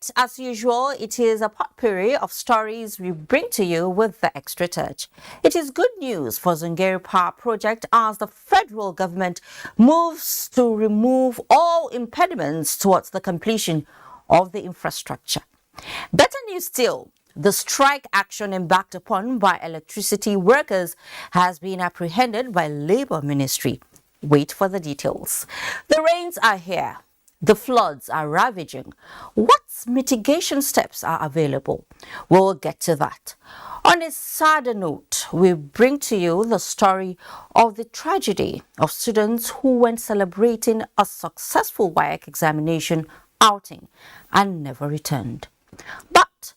Tonight, as usual, it is a potpourri of stories we bring to you with the extra touch. It is good news for Zungeru Power Project as the federal government moves to remove all impediments towards the completion of the infrastructure. Better news still, the strike action embarked upon by electricity workers has been apprehended by Labour Ministry. Wait for the details. The rains are here. The floods are ravaging. What mitigation steps are available? We'll get to that. On a sadder note, we bring to you the story of the tragedy of students who went celebrating a successful WAEC examination outing and never returned. But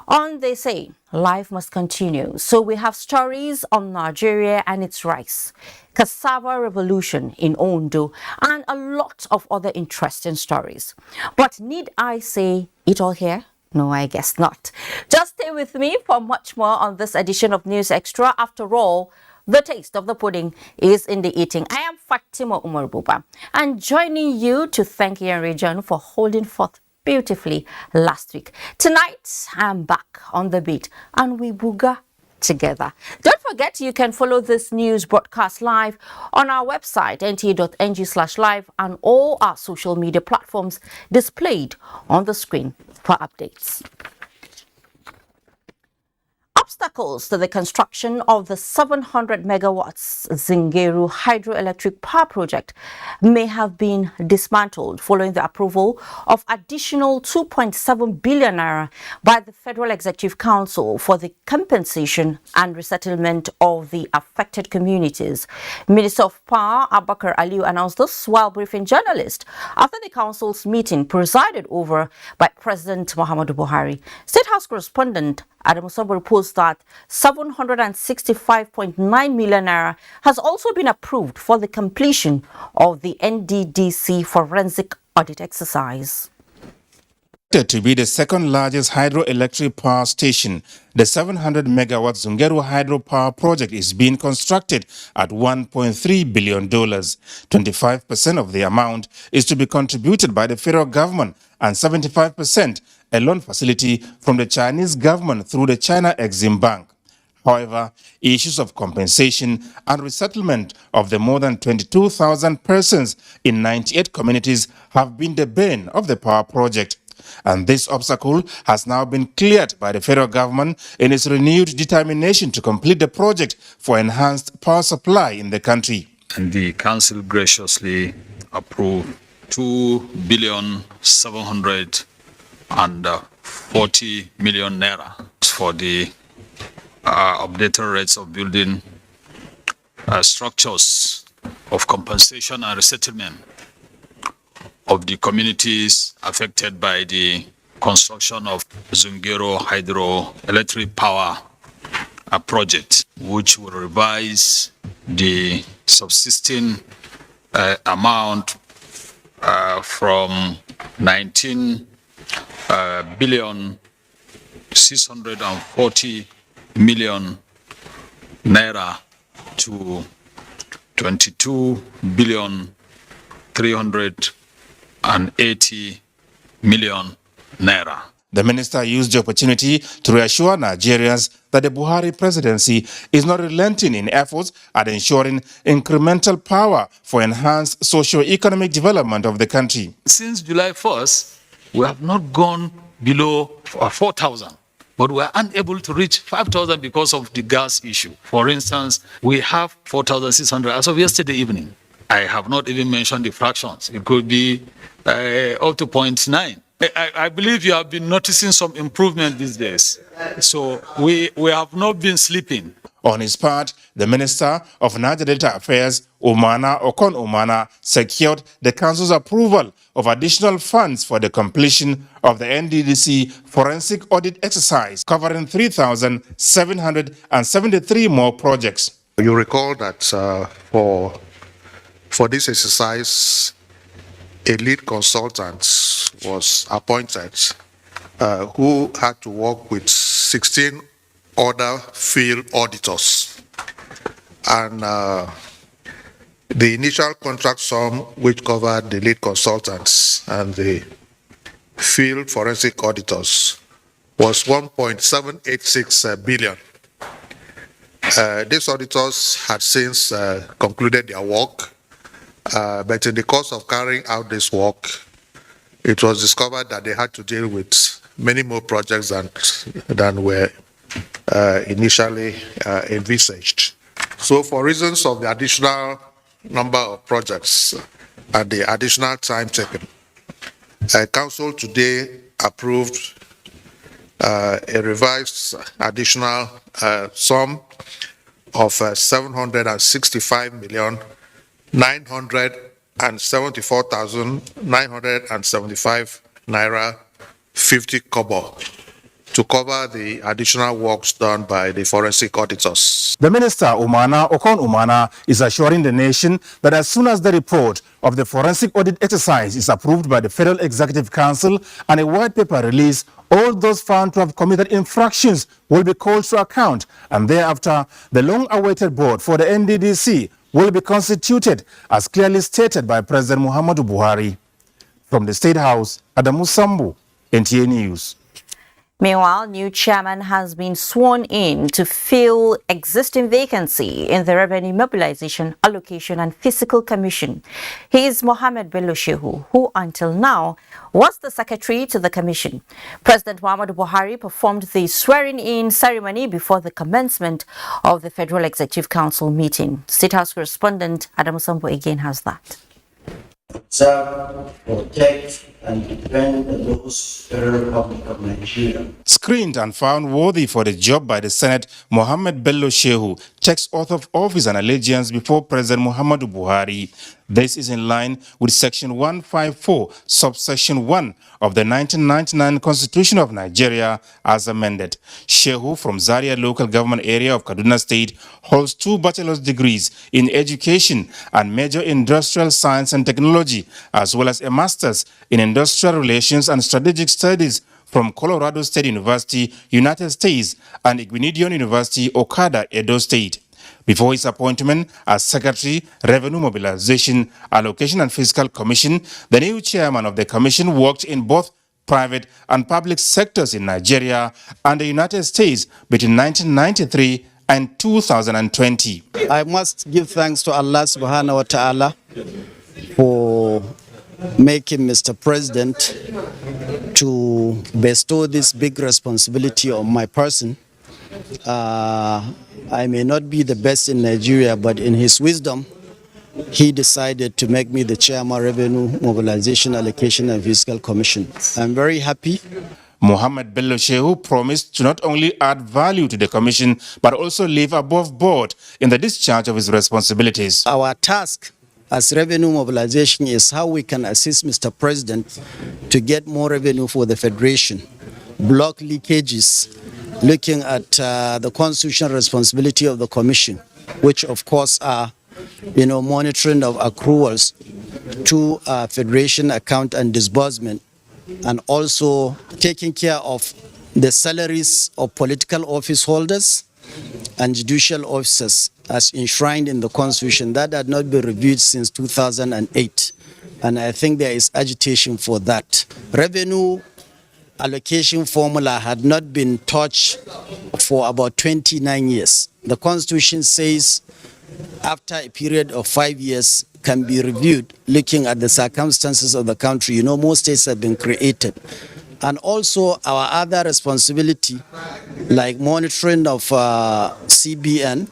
on they say, life must continue. So we have stories on Nigeria and its rice, cassava revolution in Ondo, and a lot of other interesting stories. But need I say it all here? No, I guess not. Just stay with me for much more on this edition of News Extra. After all, the taste of the pudding is in the eating. I am Fatima Umar Buba, and joining you to thank Ian Region for holding forth beautifully last week. Tonight, I'm back on the beat and we booga together. Don't forget you can follow this news broadcast live on our website nta.ng/live and all our social media platforms displayed on the screen for updates. Obstacles to the construction of the 700 megawatts Zungeru hydroelectric power project may have been dismantled following the approval of additional 2.7 billion naira by the Federal Executive Council for the compensation and resettlement of the affected communities. Minister of Power Abubakar Aliyu announced this while briefing journalists after the council's meeting presided over by President Muhammadu Buhari. State House correspondent Adam Osogbo reports that 765.9 million naira has also been approved for the completion of the NDDC forensic audit exercise. To be the second largest hydroelectric power station, the 700 megawatt Zungeru hydropower project is being constructed at $1.3 billion. 25% of the amount is to be contributed by the federal government and 75% a loan facility from the Chinese government through the China Exim Bank. However, issues of compensation and resettlement of the more than 22,000 persons in 98 communities have been the bane of the power project. And this obstacle has now been cleared by the federal government in its renewed determination to complete the project for enhanced power supply in the country. And the council graciously approved 2,740 million naira for the updated rates of building structures of compensation and resettlement of the communities affected by the construction of Zungeru hydroelectric power project, which will revise the subsisting amount from 19 billion 640 million naira to 22 billion 380 million naira. The minister used the opportunity to reassure Nigerians that the Buhari presidency is not relenting in efforts at ensuring incremental power for enhanced socio-economic development of the country. Since July 1st, we have not gone below 4,000, but we are unable to reach 5,000 because of the gas issue. For instance, we have 4,600 as of yesterday evening. I have not even mentioned the fractions. It could be up to 0.9. I believe you have been noticing some improvement these days. So we have not been sleeping. On his part, the Minister of Niger Delta Affairs, Okon Umana, secured the Council's approval of additional funds for the completion of the NDDC forensic audit exercise, covering 3,773 more projects. You recall that for this exercise, a lead consultant was appointed who had to work with 16 other field auditors. And the initial contract sum, which covered the lead consultants and the field forensic auditors was 1.786 billion. These auditors had since concluded their work, but in the course of carrying out this work, it was discovered that they had to deal with many more projects than were initially envisaged. So for reasons of the additional number of projects and the additional time taken, Council today approved a revised additional sum of 764,974,975 naira 50 kobo to cover the additional works done by the forensic auditors. The Minister, Okon Umana, is assuring the nation that as soon as the report of the forensic audit exercise is approved by the Federal Executive Council and a white paper released, all those found to have committed infractions will be called to account, and thereafter, the long-awaited board for the NDDC will be constituted, as clearly stated by President Muhammadu Buhari. From the State House, Adamu Sambu, NTA News. Meanwhile, new chairman has been sworn in to fill existing vacancy in the Revenue Mobilization, Allocation and Fiscal Commission. He is Mohammed Bello Shehu, who until now was the secretary to the commission. President Muhammadu Buhari performed the swearing-in ceremony before the commencement of the Federal Executive Council meeting. State House correspondent Adam Sambo again has that. Observe, protect, and defend the laws of the Republic of Nigeria. Screened and found worthy for the job by the Senate, Mohammed Bello Shehu takes oath of office and allegiance before President Muhammadu Buhari. This is in line with Section 154, subsection 1 of the 1999 Constitution of Nigeria as amended. Shehu from Zaria local government area of Kaduna State holds 2 bachelor's degrees in education and major industrial science and technology, as well as a master's in industrial relations and strategic studies from Colorado State University, United States, and Igwinidion University, Okada, Edo State. Before his appointment as Secretary, Revenue Mobilization, Allocation and Fiscal Commission, the new chairman of the commission worked in both private and public sectors in Nigeria and the United States between 1993 and 2020. I must give thanks to Allah subhanahu wa ta'ala for making Mr. President to bestow this big responsibility on my person. I may not be the best in Nigeria, but in his wisdom, he decided to make me the chairman, Revenue Mobilization, Allocation and Fiscal Commission. I'm very happy. Mohammed Bello Shehu promised to not only add value to the commission, but also live above board in the discharge of his responsibilities. Our task as Revenue Mobilization is how we can assist Mr. President to get more revenue for the Federation, block leakages, looking at the constitutional responsibility of the Commission, which of course are, monitoring of accruals to Federation account and disbursement, and also taking care of the salaries of political office holders and judicial officers as enshrined in the Constitution. That had not been reviewed since 2008, and I think there is agitation for that. Revenue allocation formula had not been touched for about 29 years. The Constitution says after a period of 5 years can be reviewed, looking at the circumstances of the country. More states have been created. And also our other responsibility, like monitoring of CBN,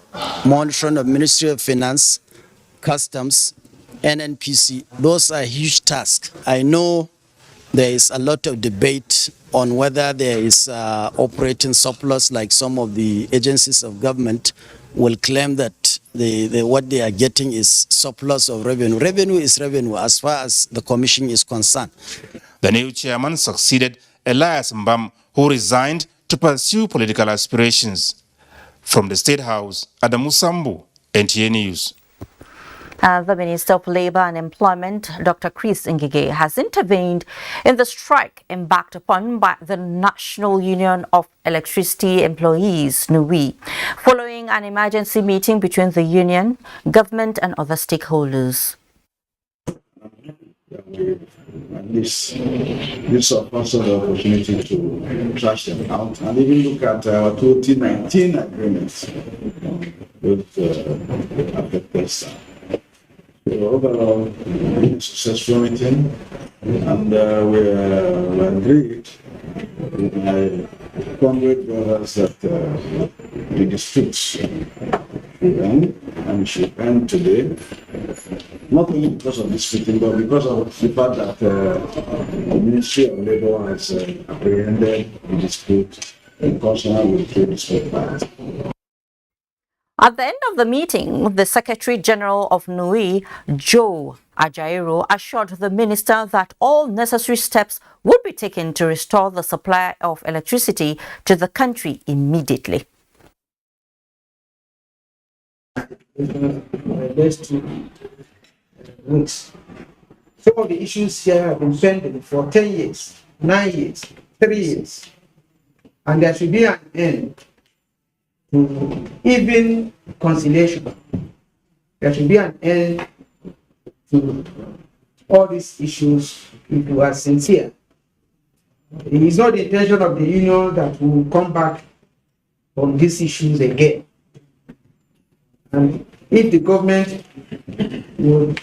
monitoring of Ministry of Finance, Customs, NNPC, those are huge tasks. I know there is a lot of debate on whether there is operating surplus, like some of the agencies of government will claim that what they are getting is surplus of revenue. Revenue is revenue as far as the commission is concerned. The new chairman succeeded Elias Mbam, who resigned to pursue political aspirations. From the State House, Adamu Sambu, NTA News. The Minister of Labour and Employment, Dr. Chris Ngige, has intervened in the strike embarked upon by the National Union of Electricity Employees, NUWI, following an emergency meeting between the union, government and other stakeholders. And this offers us the opportunity to trash them out and even look at our 2019 agreements with affected staff. So overall, it's a successful meeting, and we agreed with my comrade brothers that the disputes should end, and should end today. Not only because of this meeting, but because of the fact that the Ministry of Labour has apprehended the dispute in concern with the dispute part. At the end of the meeting, the Secretary General of NUI, Joe Ajaero, assured the minister that all necessary steps would be taken to restore the supply of electricity to the country immediately. Some of the issues here have been pending for 10 years, 9 years, 3 years, and there should be an end to even conciliation. There should be an end to all these issues if you are sincere. It is not the intention of the union that we will come back on these issues again. And if the government will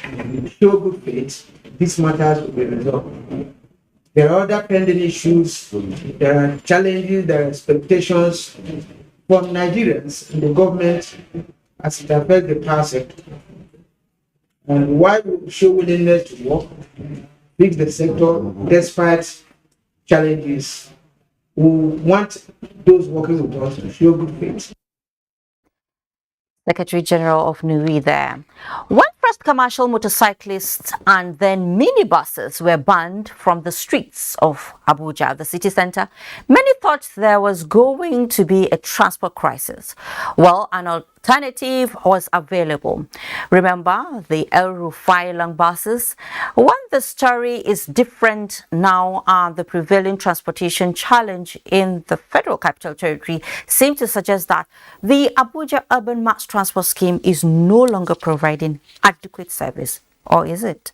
show good faith, these matters will be resolved. There are other pending issues, there are challenges, there are expectations from Nigerians and the government as it affects the power sector. And why we show willingness to work, fix the sector despite challenges, we want those working with us to show good faith. Secretary General of NUI there. When first commercial motorcyclists and then minibuses were banned from the streets of Abuja, the city center, many thought there was going to be a transport crisis. Well, an alternative was available. Remember the El Rufai long buses? When the story is different now, the prevailing transportation challenge in the Federal Capital Territory seems to suggest that the Abuja Urban Mass Transport Scheme is no longer providing adequate service. Or is it?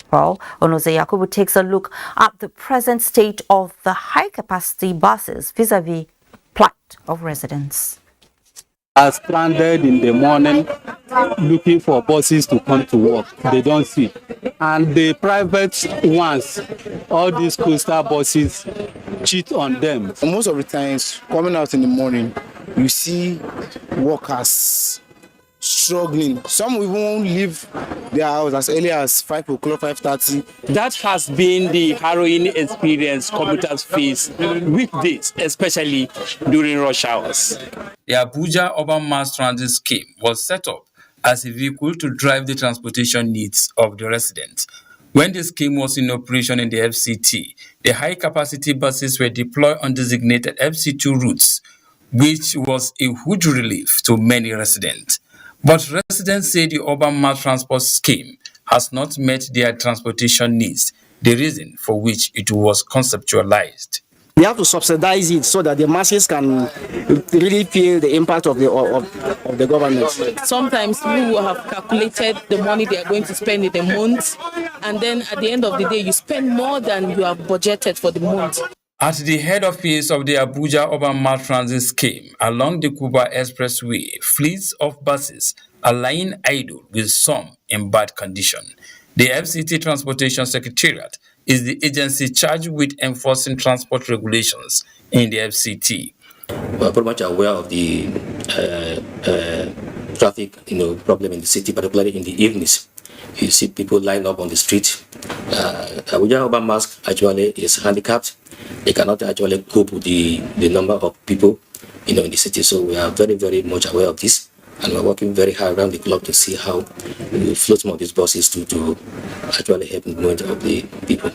Well, Onoze Yakubu takes a look at the present state of the high-capacity buses vis-a-vis plight of residents. Are stranded in the morning looking for buses to come to work. They don't see. And the private ones, all these coastal buses, cheat on them. Most of the times, coming out in the morning, you see workers struggling. Some won't leave their house as early as 5 o'clock, 5:30. That has been the harrowing experience commuters face weekdays, especially during rush hours. The Abuja Urban Mass Transit Scheme was set up as a vehicle to drive the transportation needs of the residents. When the scheme was in operation in the FCT, the high-capacity buses were deployed on designated FCT routes, which was a huge relief to many residents. But residents say the Urban Mass Transport Scheme has not met their transportation needs, the reason for which it was conceptualized. We have to subsidize it so that the masses can really feel the impact of the government. Sometimes people will have calculated the money they are going to spend in the month, and then at the end of the day, you spend more than you have budgeted for the month. At the head office of the Abuja Urban Mass Transit Scheme along the Kuba Expressway, fleets of buses are lying idle with some in bad condition. The FCT Transportation Secretariat is the agency charged with enforcing transport regulations in the FCT. We are pretty much aware of the traffic problem in the city, particularly in the evenings. You see people line up on the street. Abuja Urban Mass actually is handicapped. They cannot actually cope with the number of people in the city. So we are very, very much aware of this. And we're working very hard around the clock to see how we float some of these buses to actually help the movement of the people.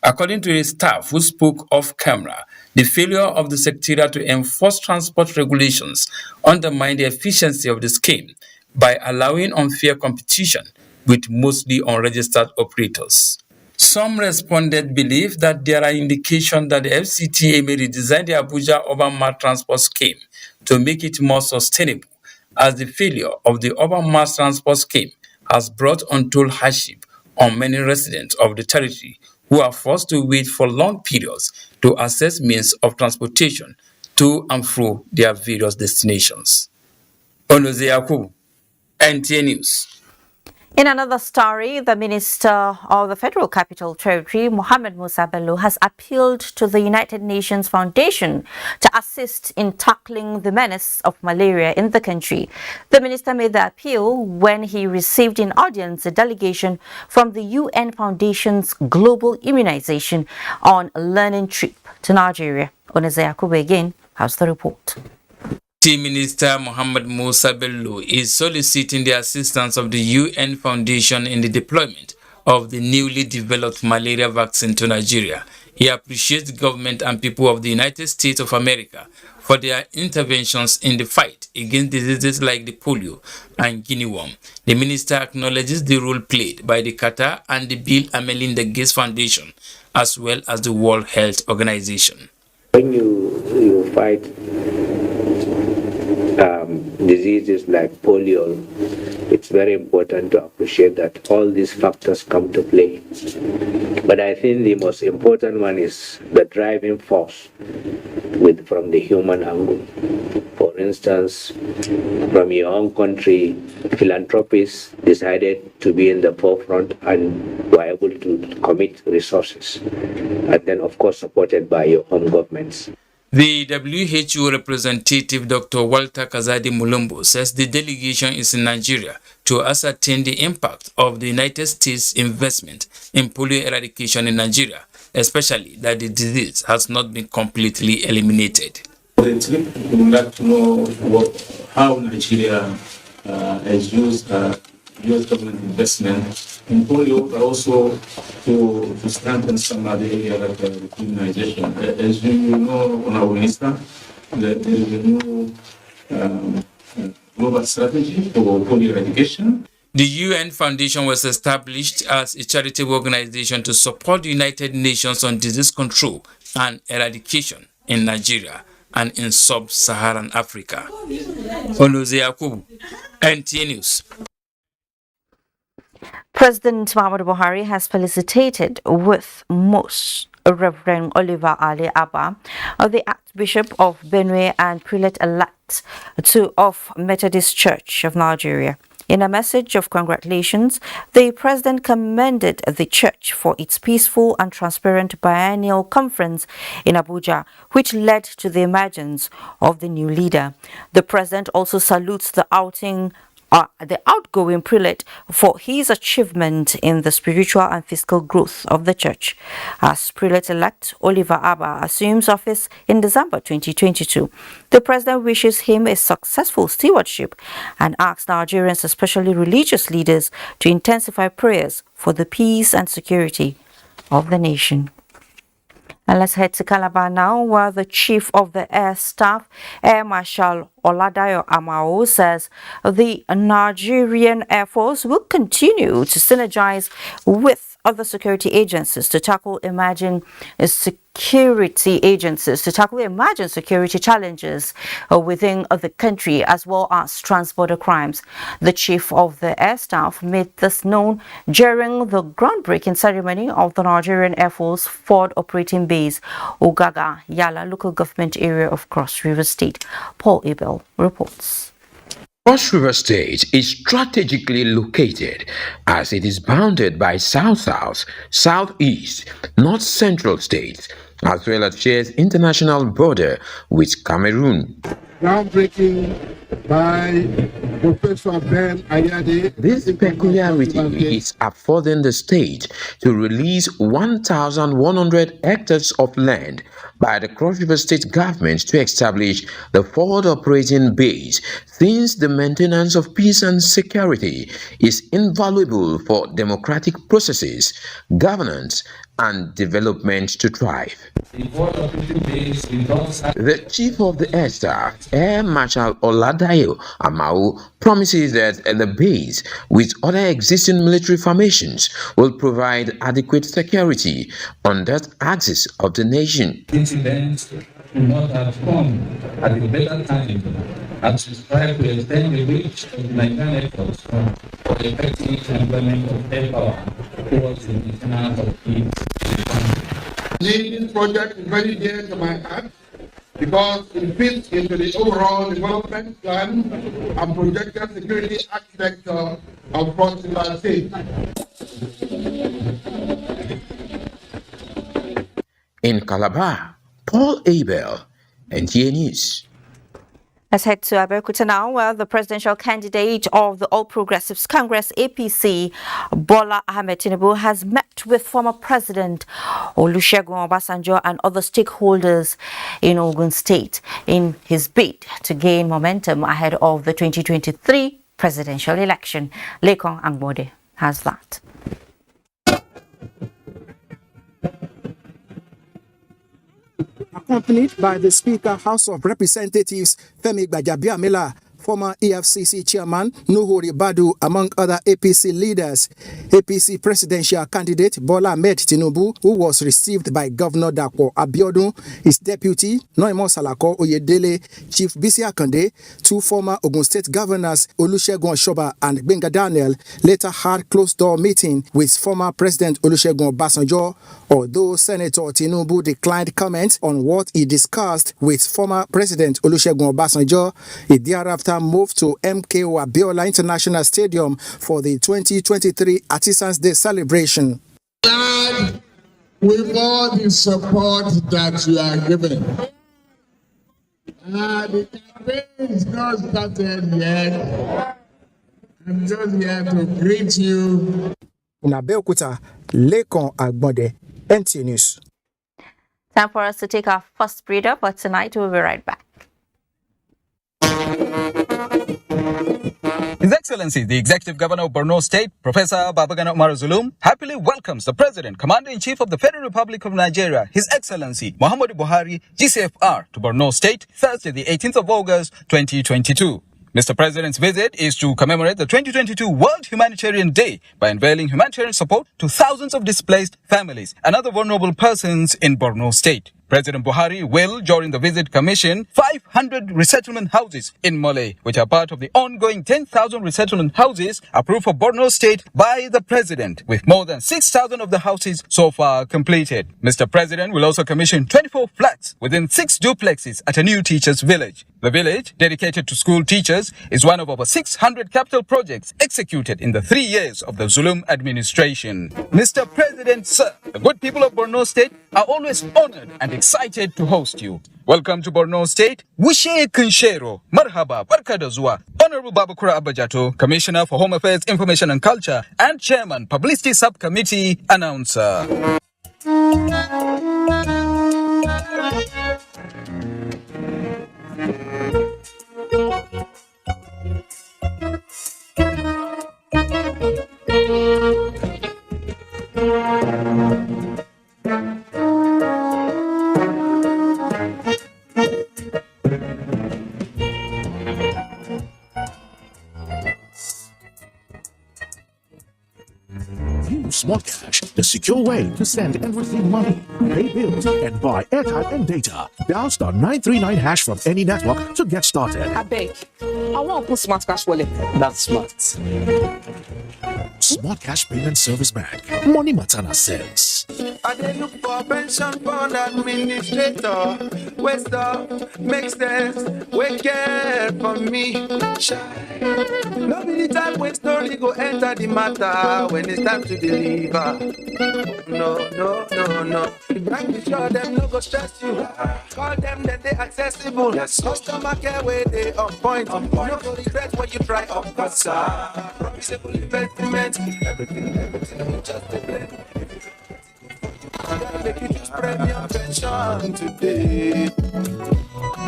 According to a staff who spoke off camera, the failure of the Secretariat to enforce transport regulations undermined the efficiency of the scheme by allowing unfair competition with mostly unregistered operators. Some respondents believe that there are indications that the FCTA may redesign the Abuja Urban Mass Transport Scheme to make it more sustainable, as the failure of the Urban Mass Transport Scheme has brought untold hardship on many residents of the territory who are forced to wait for long periods to access means of transportation to and fro their various destinations. Onoze Yakubu, NTA News. In another story, the Minister of the Federal Capital Territory, Mohammed Musa Bello, has appealed to the United Nations Foundation to assist in tackling the menace of malaria in the country. The minister made the appeal when he received in audience a delegation from the UN Foundation's Global Immunization on Learning trip to Nigeria. Onoze Yakubu again has the report. Minister Mohammed Musa Bello is soliciting the assistance of the UN Foundation in the deployment of the newly developed malaria vaccine to Nigeria. He appreciates the government and people of the United States of America for their interventions in the fight against diseases like the polio and guinea worm. The minister acknowledges the role played by the Qatar and the Bill and Melinda Gates Foundation, as well as the World Health Organization. When you fight diseases like polio, it's very important to appreciate that all these factors come to play. But I think the most important one is the driving force from the human angle. For instance, from your own country, philanthropists decided to be in the forefront and were able to commit resources. And then, of course, supported by your home governments. The WHO representative, Dr. Walter Kazadi Mulumbo, says the delegation is in Nigeria to ascertain the impact of the United States' investment in polio eradication in Nigeria, especially that the disease has not been completely eliminated. The trip would like to know how Nigeria has used U.S. government investment in polio, but also to strengthen some other areas like immunization. As you know, on our minister, that there is a new global strategy for polio eradication. The UN Foundation was established as a charitable organization to support the United Nations on disease control and eradication in Nigeria and in sub-Saharan Africa. Onoze Yakubu, NTA News. President Muhammadu Buhari has felicitated with most Reverend Oliver Ali Abba, the Archbishop of Benue and Prelate-elect of Methodist Church of Nigeria. In a message of congratulations, the president commended the church for its peaceful and transparent biennial conference in Abuja, which led to the emergence of the new leader. The president also salutes the outgoing prelate for his achievement in the spiritual and fiscal growth of the church. As prelate-elect, Oliver Abba assumes office in December 2022. The president wishes him a successful stewardship and asks Nigerians, especially religious leaders, to intensify prayers for the peace and security of the nation. And let's head to Calabar now, where the Chief of the Air Staff, Air Marshal Oladayo Amao, says the Nigerian Air Force will continue to synergize with other security agencies to tackle emerging security challenges within the country, as well as transborder crimes. The Chief of the Air Staff made this known during the groundbreaking ceremony of the Nigerian Air Force Forward Operating Base, Ogaga Yala local government area of Cross River State. Paul Abel reports. Cross River State is strategically located as it is bounded by South-South, Southeast, North-Central states, as well as shares international border with Cameroon. Groundbreaking by Professor Ben Ayade. This peculiarity is affording the state to release 1,100 hectares of land by the Cross River State government to establish the forward operating base, since the maintenance of peace and security is invaluable for democratic processes, governance, and development to thrive. The Chief of the Air Staff, Air Marshal Oladayo Amao, promises that the base, with other existing military formations, will provide adequate security on that axis of the nation. Incidents do not have come at a better time as we strive to extend the reach of Nigerian efforts for effective employment of air power towards the maintenance of it. This project is very dear to my heart because it fits into the overall development plan and projected security architecture of Cross River State. In Calabar, Paul Abel, NTA News. Let's head to Abuja now, where the presidential candidate of the All Progressives Congress, APC, Bola Ahmed Tinubu, has met with former President Olusegun Obasanjo and other stakeholders in Ogun State in his bid to gain momentum ahead of the 2023 presidential election. Lekon Angbode has that. Accompanied by the Speaker, House of Representatives, Femi Gbajabiamila, former EFCC chairman Nuhu Ribadu, among other APC leaders. APC presidential candidate Bola Ahmed Tinubu, who was received by Governor Dapo Abiodun, his deputy Noimo Salako Oyedele, Chief Bisi Akande, two former Ogun State governors Olusegun Osogbo and Gbenga Daniel, later had closed-door meeting with former President Olusegun Obasanjo, although Senator Tinubu declined comment on what he discussed with former President Olusegun Obasanjo. He thereafter moved to MKO Abiola International Stadium for the 2023 Artisans Day celebration. Glad with all the support that you are giving. The campaign is not started yet. I'm just here to greet you. In Abeokuta, Lekon Agbonde, NTA News. Time for us to take our first breather, but tonight we'll be right back. His Excellency, the Executive Governor of Borno State, Professor Babagana Umar Zulum, happily welcomes the President, Commander-in-Chief of the Federal Republic of Nigeria, His Excellency Muhammadu Buhari, GCFR, to Borno State, Thursday, the 18th of August, 2022. Mr. President's visit is to commemorate the 2022 World Humanitarian Day by unveiling humanitarian support to thousands of displaced families and other vulnerable persons in Borno State. President Buhari will, during the visit, commission 500 resettlement houses in Mole, which are part of the ongoing 10,000 resettlement houses approved for Borno State by the President, with more than 6,000 of the houses so far completed. Mr. President will also commission 24 flats within 6 duplexes at a new teachers' village. The village, dedicated to school teachers, is one of over 600 capital projects executed in the 3 years of the Zulum administration. Mr. President, sir, the good people of Borno State are always honored and excited to host you. Welcome to Borno State. Wishe Kunshero, Marhaba, Barkadazua, Honorable Babakura Abajato, Commissioner for Home Affairs, Information and Culture, and Chairman, Publicity Subcommittee, Announcer. Smart Cash, the secure way to send and receive money, pay bills, and buy airtime and data. Dial star 939 hash from any network to get started. I beg. I want to put Smart Cash wallet. That's smart. Smart Cash Payment Service Bank. Money Matana says. I dey look for pension fund administrator. West up, makes sense. Wake care for me. No be the time when story go enter the matter when it's time to deliver. No. Bank be sure them no go stress you. Call them then they accessible. Yes. Customer care where they on point. No go regret what you try up. Cause promisable investment. Everything just a blend. Make you choose premium pension today.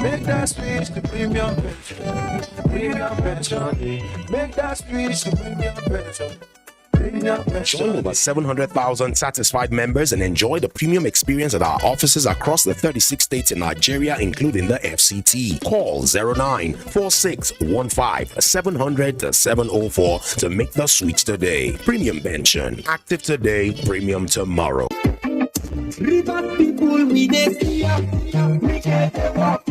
Make that switch to premium pension. Premium pension. Make that switch to premium pension. Join over 700,000 satisfied members and enjoy the premium experience at our offices across the 36 states in Nigeria, including the FCT. Call 094615700704 to make the switch today. Premium pension. Active today, premium tomorrow. River people, we dey see ya. We get the walk.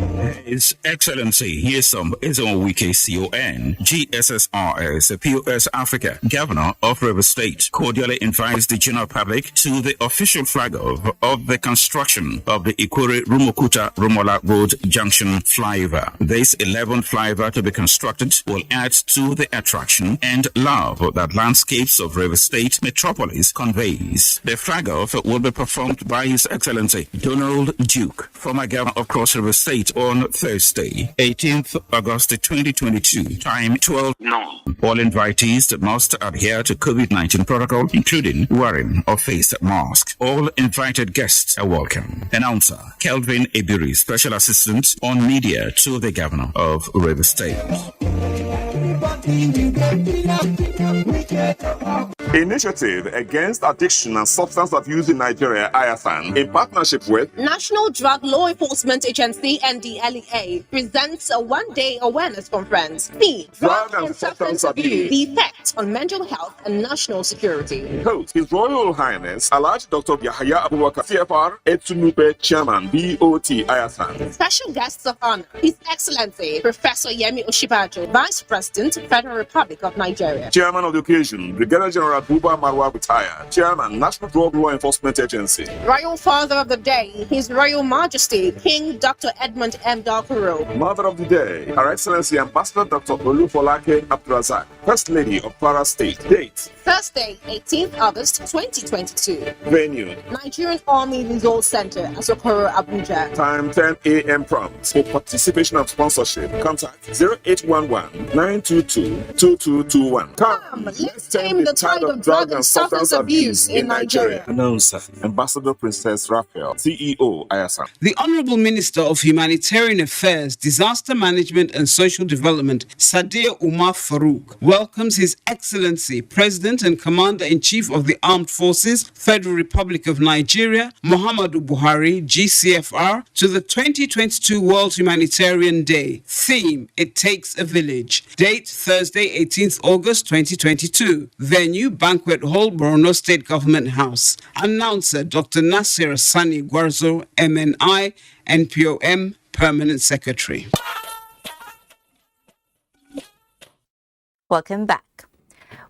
His Excellency Nyesom Ezenwike CON, GSSRS, POS Africa, Governor of River State, cordially invites the general public to the official flag-off of the construction of the Ikore-Rumukuta-Rumola Road Junction flyover. This 11th flyover to be constructed will add to the attraction and love that landscapes of River State metropolis conveys. The flag-off will be performed by His Excellency Donald Duke, former Governor of Cross River State, on Thursday, 18th August 2022, time 12 noon. All invitees must adhere to COVID-19 protocol, including wearing of face mask. All invited guests are welcome. Announcer Kelvin Ebiri, Special Assistant on Media to the Governor of River State. Initiative Against Addiction and Substance Abuse in Nigeria, IASAN, in partnership with National Drug Law Enforcement Agency, NDDC, presents a one-day awareness conference. Theme: Drug and Substance Abuse, the effect on mental health and national security. Host: His Royal Highness Alhaji Dr. Yahya Abubakar, CFR Etunupe, Chairman, BOT, IASAN. Special guests of honor: His Excellency Professor Yemi Osinbajo, Vice President, Federal Republic of Nigeria. Chairman of the occasion, Brigadier General Buba Marwa, retired. Chairman, National Drug Law Enforcement Agency. Royal Father of the Day, His Royal Majesty King Dr. Edmund M. Dalkaro. Mother of the Day, Her Excellency Ambassador Dr. Olufolake Abdurazak, First Lady of Kwara State. Date: Thursday, 18th August 2022. Venue: Nigerian Army Resource Center, Asokoro, Abuja. Time 10 a.m. prompt. For participation and sponsorship, contact 0811-922-2221. Come, let's tame the tide of drug and substance abuse in Nigeria. Announcer Ambassador Princess Raphael, CEO, IASAN. The Honorable Minister of Humanitarian Affairs, Disaster Management and Social Development, Sadia Umar Farouk, welcomes His Excellency President and Commander-in-Chief of the Armed Forces, Federal Republic of Nigeria, Muhammadu Buhari, GCFR, to the 2022 World Humanitarian Day. Theme: It Takes a Village. Date: Thursday, 18th August 2022. Venue: Banquet Hall, Borno State Government House. Announcer Dr. Nasir Sani Gwarzo, MNI, NPOM, Permanent Secretary. Welcome back.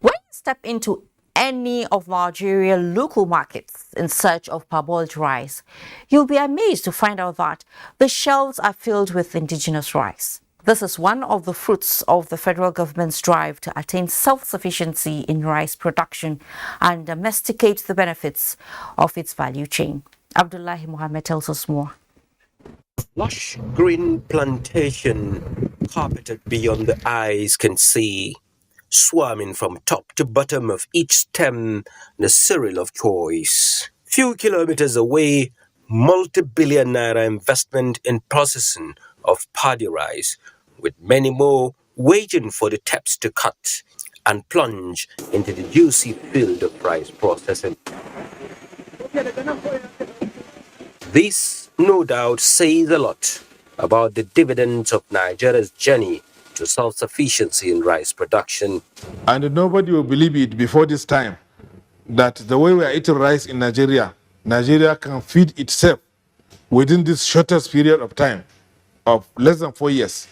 When you step into any of Nigeria's local markets in search of parboiled rice, you'll be amazed to find out that the shelves are filled with indigenous rice. This is one of the fruits of the federal government's drive to attain self-sufficiency in rice production and domesticate the benefits of its value chain. Abdullahi Mohammed tells us more. Lush green plantation, carpeted beyond the eyes can see, swarming from top to bottom of each stem, the cereal of choice. Few kilometers away, multi-billion naira investment in processing of paddy rice, with many more waiting for the taps to cut and plunge into the juicy field of rice processing. This, no doubt, says a lot about the dividends of Nigeria's journey to self-sufficiency in rice production. And nobody will believe it before this time that the way we are eating rice in Nigeria, Nigeria can feed itself within this shortest period of time of less than 4 years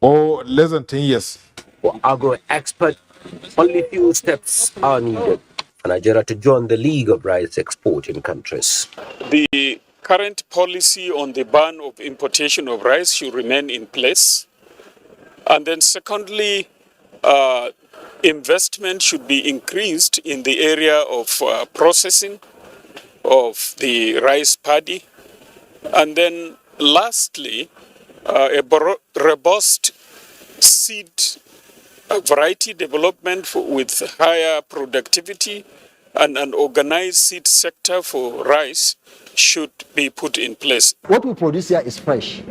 or less than 10 years. For agro-expert, only few steps are needed for Nigeria to join the League of Rice Exporting Countries. The current policy on the ban of importation of rice should remain in place. And then secondly, investment should be increased in the area of processing of the rice paddy. And then lastly, a robust seed variety development with higher productivity and an organized seed sector for rice should be put in place. What we produce here is fresh.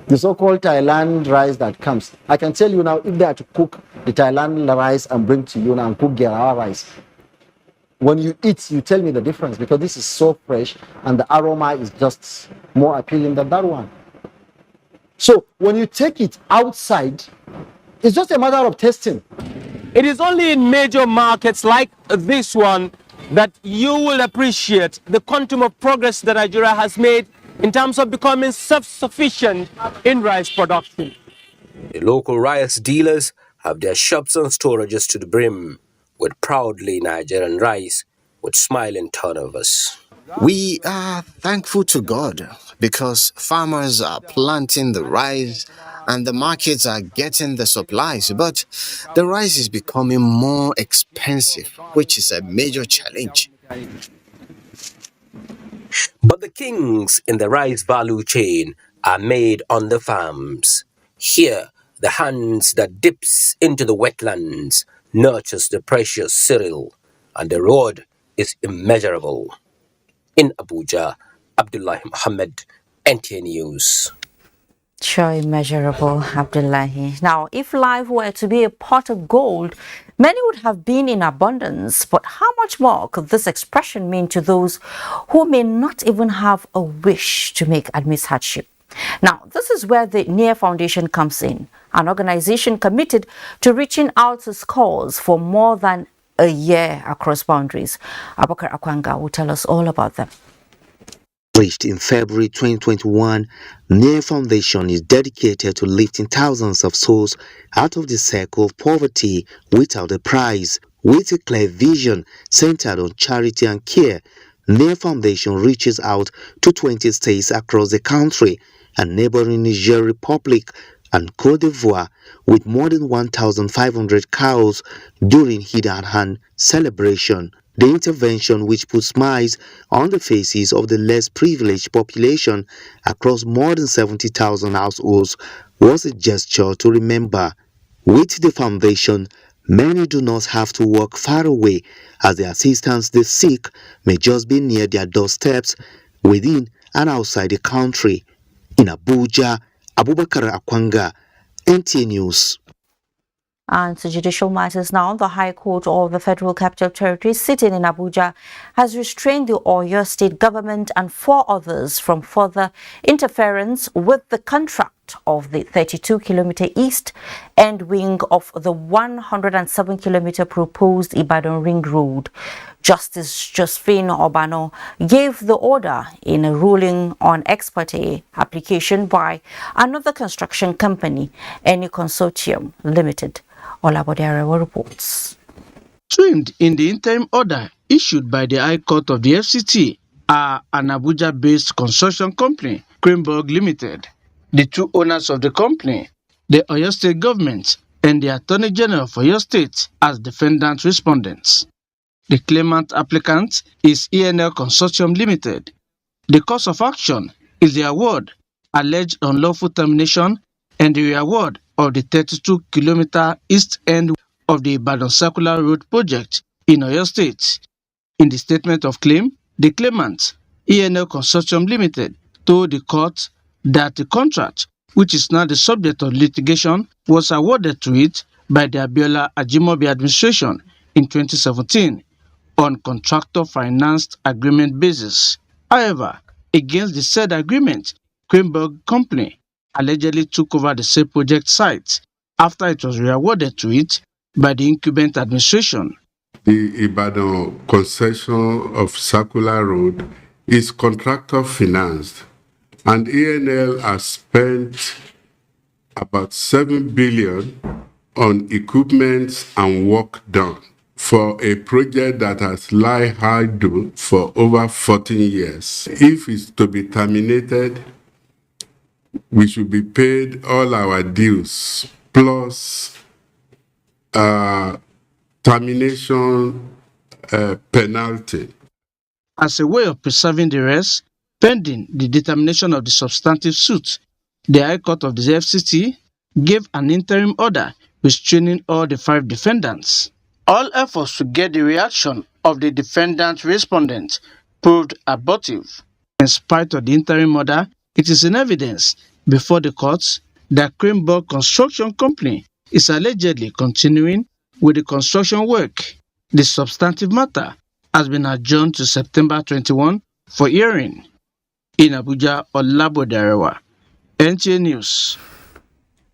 The so-called Thailand rice that comes, I can tell you now, if they are to cook the Thailand rice and bring to you now and cook Gerawa rice, when you eat, you tell me the difference, because this is so fresh and the aroma is just more appealing than that one. So when you take it outside, it's just a matter of tasting. It is only in major markets like this one that you will appreciate the quantum of progress that Nigeria has made in terms of becoming self-sufficient in rice production. The local rice dealers have their shops and storages to the brim with proudly Nigerian rice with smiling turnovers. We are thankful to God because farmers are planting the rice and the markets are getting the supplies, but the rice is becoming more expensive, which is a major challenge. But the kings in the rice value chain are made on the farms. Here, the hands that dips into the wetlands nurtures the precious cereal, and the reward is immeasurable. In Abuja, Abdullahi Muhammad, NTA News. Sure, immeasurable, Abdullahi. Now, if life were to be a pot of gold, many would have been in abundance. But how much more could this expression mean to those who may not even have a wish to make amidst hardship? Now, this is where the NEAR Foundation comes in, an organization committed to reaching out to scholars for more than a year across boundaries. Abubakar Akwanga will tell us all about them. Established in February 2021, NEAR Foundation is dedicated to lifting thousands of souls out of the circle of poverty without a price. With a clear vision centered on charity and care, NEAR Foundation reaches out to 20 states across the country and neighboring Niger Republic and Cote d'Ivoire with more than 1,500 cows during Eid al-Adha celebration. The intervention, which puts smiles on the faces of the less privileged population across more than 70,000 households, was a gesture to remember. With the foundation, many do not have to walk far away, as the assistance they seek may just be near their doorsteps, within and outside the country. In Abuja, Abubakar Akwanga, NTA News. And to judicial matters now, the High Court of the Federal Capital Territory sitting in Abuja has restrained the Oyo State government and 4 others from further interference with the contract of the 32-kilometer east end wing of the 107-kilometer proposed Ibadan Ring Road. Justice Josephine Obano gave the order in a ruling on ex parte application by another construction company, Any Consortium Limited. Olabodere reports. Trimmed in the interim order issued by the High Court of the FCT are an Abuja-based construction company, Greenberg Limited, the 2 owners of the company, the Oyo State government, and the Attorney General for Oyo State as defendant respondents. The claimant applicant is ENL Consortium Limited. The cause of action is the award, alleged unlawful termination, and the reward of the 32-kilometer east end of the Ibadan Circular Road project in Oyo State. In the statement of claim, the claimant, ENL Consortium Limited, told the court that the contract, which is now the subject of litigation, was awarded to it by the Abiola Ajimobi administration in 2017 on contractor-financed agreement basis. However, against the said agreement, Greenberg Company allegedly took over the said project site after it was re-awarded to it by the incumbent administration. The Ibadan concession of Circular Road is contractor financed, and ENL has spent about 7 billion on equipment and work done for a project that has lie idle for over 14 years. If it's to be terminated, we should be paid all our dues plus termination penalty. As a way of preserving the rest, pending the determination of the substantive suit, the High Court of the FCT gave an interim order restraining all the 5 defendants. All efforts to get the reaction of the defendant respondent proved abortive. In spite of the interim order, it is in evidence before the courts that Greenberg Construction Company is allegedly continuing with the construction work. The substantive matter has been adjourned to September 21 for hearing. In Abuja, Olabodere, NTA News.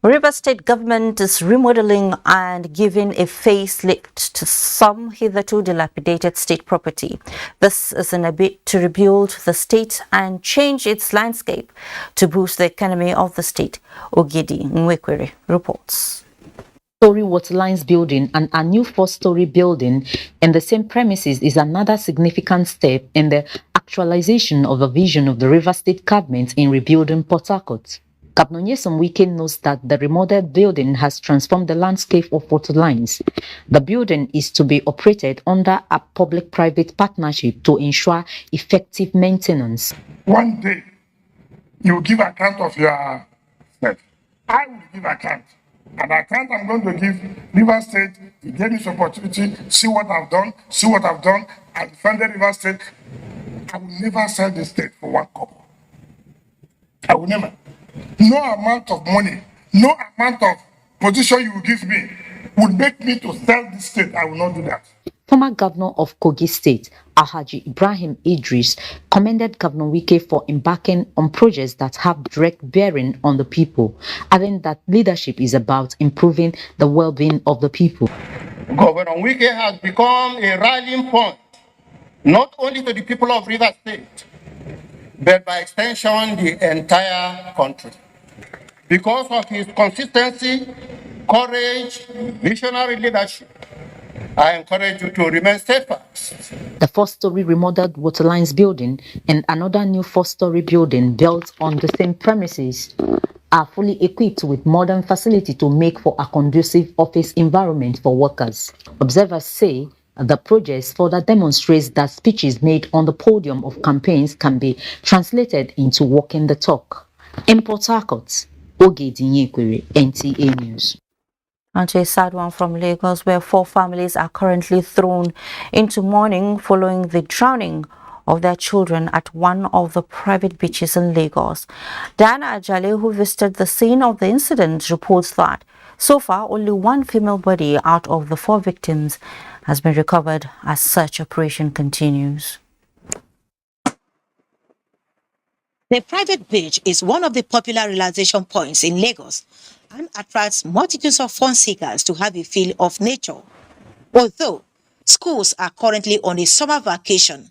River State government is remodeling and giving a facelift to some hitherto dilapidated state property. This is in a bid to rebuild the state and change its landscape to boost the economy of the state. Ogidi Nwekwere reports. Story water lines building and a new 4-story building in the same premises is another significant step in the actualization of the vision of the River State government in rebuilding Port Harcourt. Governor Nyesom Wike knows that the remodeled building has transformed the landscape of water lines. The building is to be operated under a public-private partnership to ensure effective maintenance. One day, you will give account of your self. I will give account. And account I'm going to give River State, he gave me this opportunity, see what I've done, I defended River State. I will never sell this state for one couple. I will never. No amount of money, no amount of position you will give me would make me to sell this state. I will not do that. Former Governor of Kogi State, Alhaji Ibrahim Idris, commended Governor Wike for embarking on projects that have direct bearing on the people, adding that leadership is about improving the well-being of the people. Governor Wike has become a rallying point, not only to the people of River State, but by extension, the entire country. Because of his consistency, courage, visionary leadership, I encourage you to remain steadfast. The 4-story remodeled water lines building and another new 4-story building built on the same premises are fully equipped with modern facility to make for a conducive office environment for workers. Observers say the project further demonstrates that speeches made on the podium of campaigns can be translated into walking the talk. In Port Harcourt, Ogedi Nwekwere, NTA News. And to a sad one from Lagos, where 4 families are currently thrown into mourning following the drowning of their children at one of the private beaches in Lagos. Diana Ajale, who visited the scene of the incident, reports that so far only 1 female body out of the 4 victims has been recovered as search operation continues. The private beach is one of the popular relaxation points in Lagos and attracts multitudes of fun seekers to have a feel of nature. Although schools are currently on a summer vacation,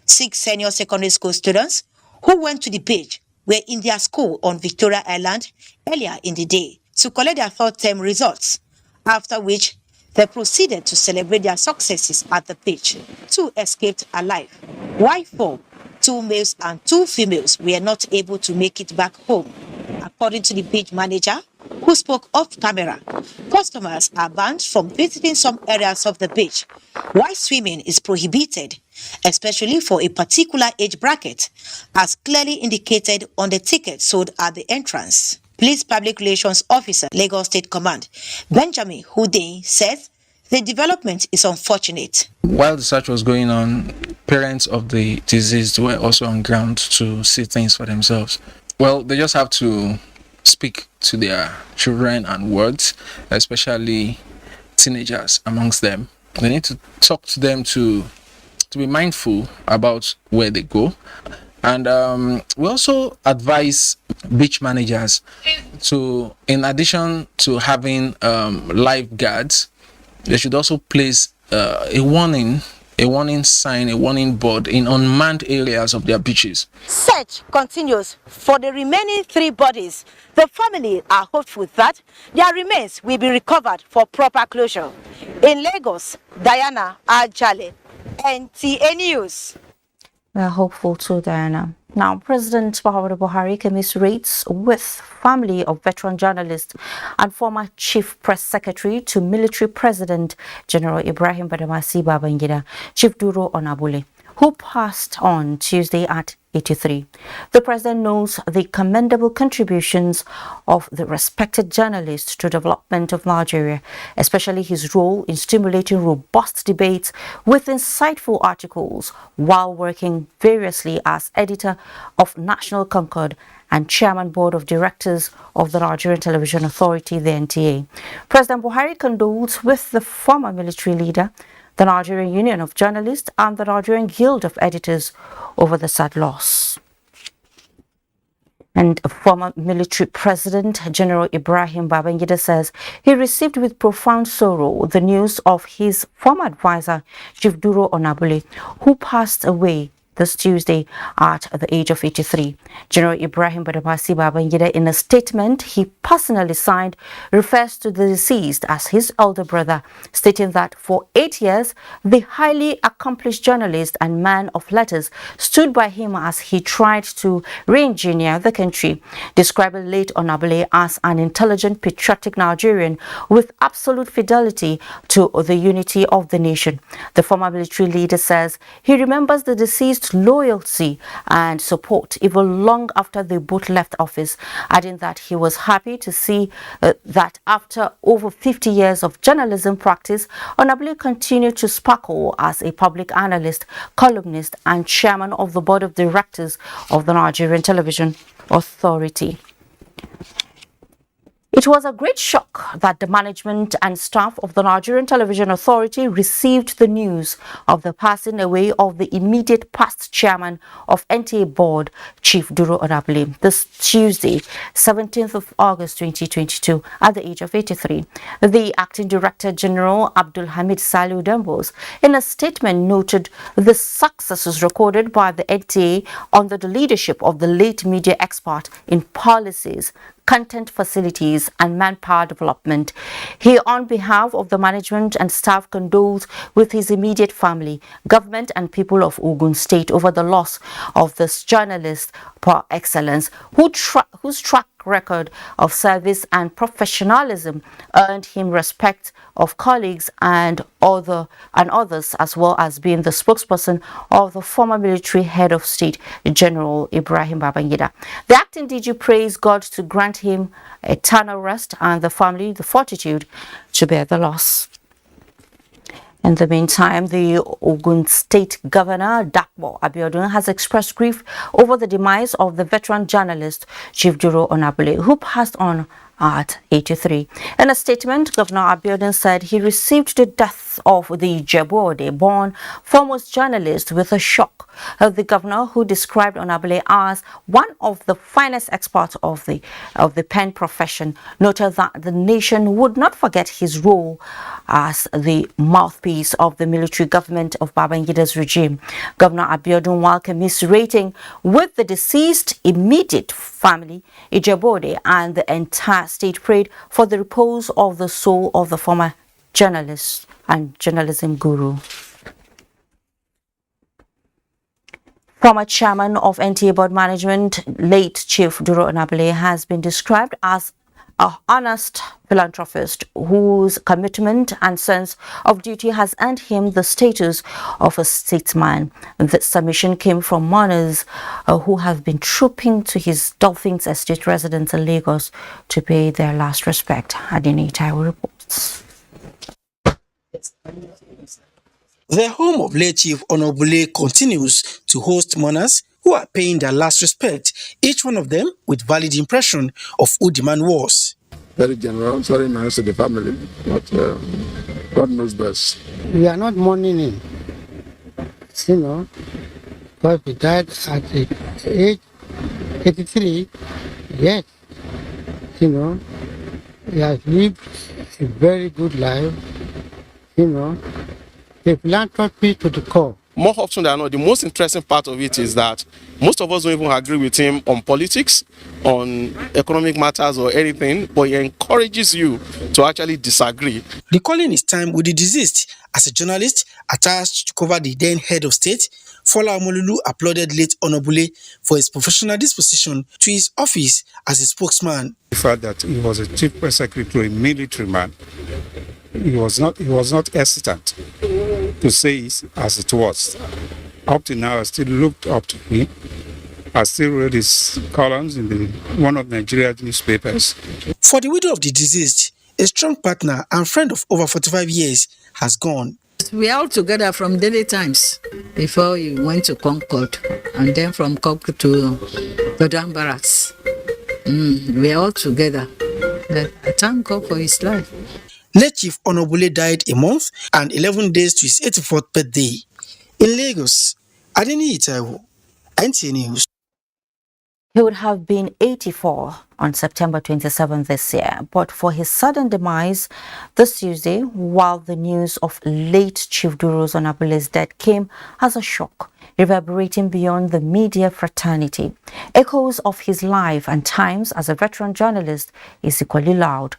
6 senior secondary school students who went to the beach were in their school on Victoria Island earlier in the day to collect their 3rd term results, after which they proceeded to celebrate their successes at the beach. 2 escaped alive, while 4, 2 males and 2 females, were not able to make it back home. According to the beach manager, who spoke off camera, customers are banned from visiting some areas of the beach, while swimming is prohibited, especially for a particular age bracket, as clearly indicated on the ticket sold at the entrance. Police Public Relations Officer, Lagos State Command, Benjamin Hude, said the development is unfortunate. While the search was going on, parents of the deceased were also on ground to see things for themselves. Well, they just have to speak to their children and words, especially teenagers amongst them. They need to talk to them to be mindful about where they go. And we also advise beach managers to, in addition to having lifeguards, they should also place a warning sign, a warning board in unmanned areas of their beaches. Search continues for the remaining 3 bodies. The family are hopeful that their remains will be recovered for proper closure. In Lagos, Diana Ajale, NTA News. We are hopeful too, Diana. Now, President Muhammadu Buhari commiserates with family of veteran journalist and former Chief Press Secretary to Military President General Ibrahim Badamasi Babangida, Chief Duro Onabule, who passed on Tuesday at 83. The president knows the commendable contributions of the respected journalist to development of Nigeria, especially his role in stimulating robust debates with insightful articles while working variously as editor of National Concord and Chairman Board of Directors of the Nigerian Television Authority, the NTA. President Buhari condoles with the former military leader, the Nigerian Union of Journalists and the Nigerian Guild of Editors over the sad loss. And former military president General Ibrahim Babangida says he received with profound sorrow the news of his former advisor, Chief Duro Onabule, who passed away this Tuesday at the age of 83. General Ibrahim Badamasi Babangida, in a statement he personally signed, refers to the deceased as his elder brother, stating that for 8 years, the highly accomplished journalist and man of letters stood by him as he tried to re-engineer the country, describing late Onabule as an intelligent, patriotic Nigerian with absolute fidelity to the unity of the nation. The former military leader says he remembers the deceased loyalty and support even long after they both left office, adding that he was happy to see that after over 50 years of journalism practice, Onabule continued to sparkle as a public analyst, columnist and chairman of the board of directors of the Nigerian Television Authority. It was a great shock that the management and staff of the Nigerian Television Authority received the news of the passing away of the immediate past chairman of NTA board, Chief Duro Onabule, this Tuesday, 17th of August 2022, at the age of 83. The acting director general, Abdul Hamid Saliu Dembos, in a statement noted the successes recorded by the NTA under the leadership of the late media expert in policies, content facilities and manpower development. He, on behalf of the management and staff, condoles with his immediate family, government and people of Ogun State over the loss of this journalist par excellence whose track record of service and professionalism earned him respect of colleagues and others, as well as being the spokesperson of the former military head of state, General Ibrahim Babangida. The acting DG praised God to grant him eternal rest and the family the fortitude to bear the loss. In the meantime, the Ogun State Governor, Dakbo Abiodun, has expressed grief over the demise of the veteran journalist, Chief Duro Onabule, who passed on at 83. In a statement, Governor Abiodun said he received the death of the Ijebu-Ode-born foremost journalist with a shock. The governor, who described Onabule as one of the finest experts of the pen profession, noted that the nation would not forget his role as the mouthpiece of the military government of Babangida's regime. Governor Abiodun, while commiserating with the deceased immediate family, Ijebu-Ode, and the entire state, prayed for the repose of the soul of the former journalist and journalism guru. Former chairman of NTA board management, late Chief Duro Onabule, has been described as an honest philanthropist whose commitment and sense of duty has earned him the status of a statesman. The submission came from mourners who have been trooping to his Dolphins Estate residence in Lagos to pay their last respect. Adinita reports. The home of late Chief Onabule continues to host mourners who are paying their last respect, each one of them with valid impression of who the man was. Very general, sorry nice to the family, but God knows best. We are not mourning him, because he died at the age 83, yes, he has lived a very good life, a philanthropy to the core. More often than not, the most interesting part of it is that most of us don't even agree with him on politics, on economic matters or anything, but he encourages you to actually disagree. Recalling his time with the deceased as a journalist attached to cover the then head of state, Fola Omololu applauded late Onabule for his professional disposition to his office as a spokesman. The fact that he was a chief press secretary, a military man, he was not hesitant to say it as it was. Up to now, I still looked up to him. I still read his columns in one of Nigeria's newspapers. For the widow of the deceased, a strong partner and friend of over 45 years has gone. We are all together from daily times before he went to Concord, and then from Concord to Godan Barracks. We are all together. I thank God for his life. Late Chief Onabule died a month and 11 days to his 84th birthday. In Lagos, Adeni Itaiwo, NTA News. He would have been 84 on September 27 this year, but for his sudden demise this Tuesday, while the news of late Chief Duru Onabule's death came as a shock, reverberating beyond the media fraternity. Echoes of his life and times as a veteran journalist is equally loud.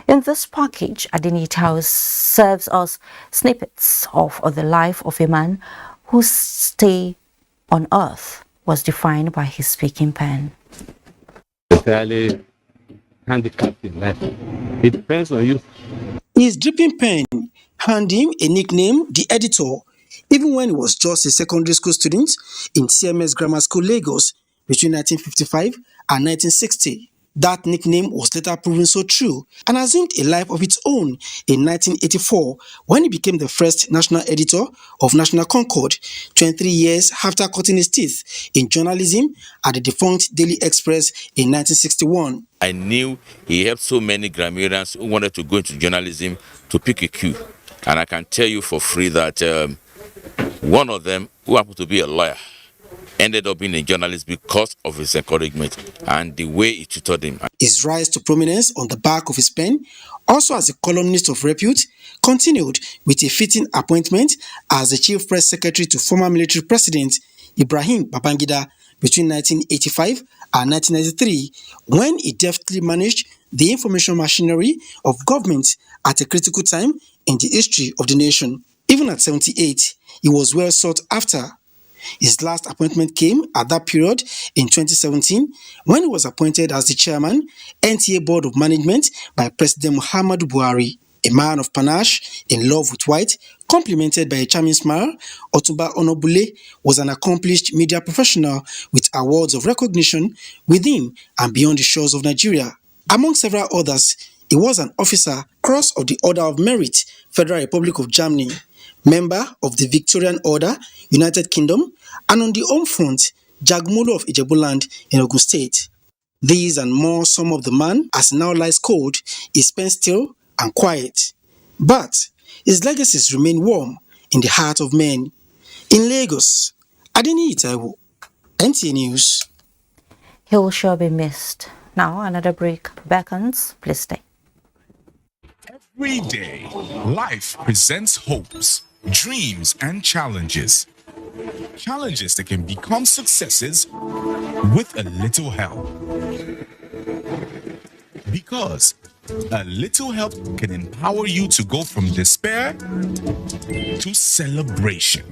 In this package, Adenita House serves us snippets of the life of a man whose stay on earth was defined by his speaking pen. Fairly handicapped in life. It depends on you. His dripping pen earned him a nickname, the editor, even when he was just a secondary school student in CMS Grammar School, Lagos, between 1955 and 1960. That nickname was later proven so true and assumed a life of its own in 1984 when he became the first national editor of National Concord, 23 years after cutting his teeth in journalism at the defunct Daily Express in 1961. I knew he helped so many grammarians who wanted to go into journalism to pick a cue. And I can tell you for free that one of them, who happened to be a lawyer, ended up being a journalist because of his encouragement and the way he tutored him. His rise to prominence on the back of his pen, also as a columnist of repute, continued with a fitting appointment as the chief press secretary to former military president Ibrahim Babangida between 1985 and 1993, when he deftly managed the information machinery of government at a critical time in the history of the nation. Even at 78, he was well sought after. His last appointment came at that period in 2017 when he was appointed as the chairman, NTA Board of Management by President Muhammadu Buhari. A man of panache, in love with white, complemented by a charming smile, Otumba Onobule was an accomplished media professional with awards of recognition within and beyond the shores of Nigeria. Among several others, he was an officer, Cross of the Order of Merit, Federal Republic of Germany, member of the Victorian Order, United Kingdom, and on the home front, Jagmolo of Ijebuland in Ogun State. These and more, some of the man, as now lies cold, is pen still and quiet. But his legacies remain warm in the heart of men. In Lagos, Adeni Itaiwo, NTA News. He will sure be missed. Now another break beckons. Please stay. Every day, life presents hopes, dreams, and challenges. Challenges that can become successes with a little help. Because a little help can empower you to go from despair to celebration.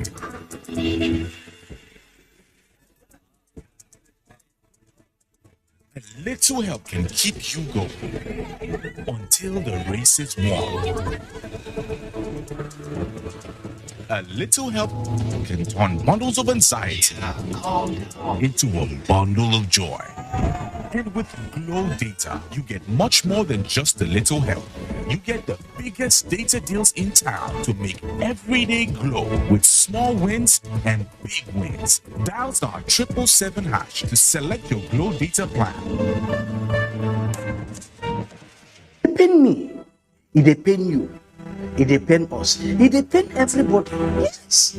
A little help can keep you going until the race is won. A little help can turn bundles of anxiety into a bundle of joy. And with Glow Data, you get much more than just a little help. You get the biggest data deals in town to make every day glow with small wins and big wins. Dial *777# to select your Glow Data plan. It pain me. It dey pain you. It dey pain us. It dey pain everybody. Yes.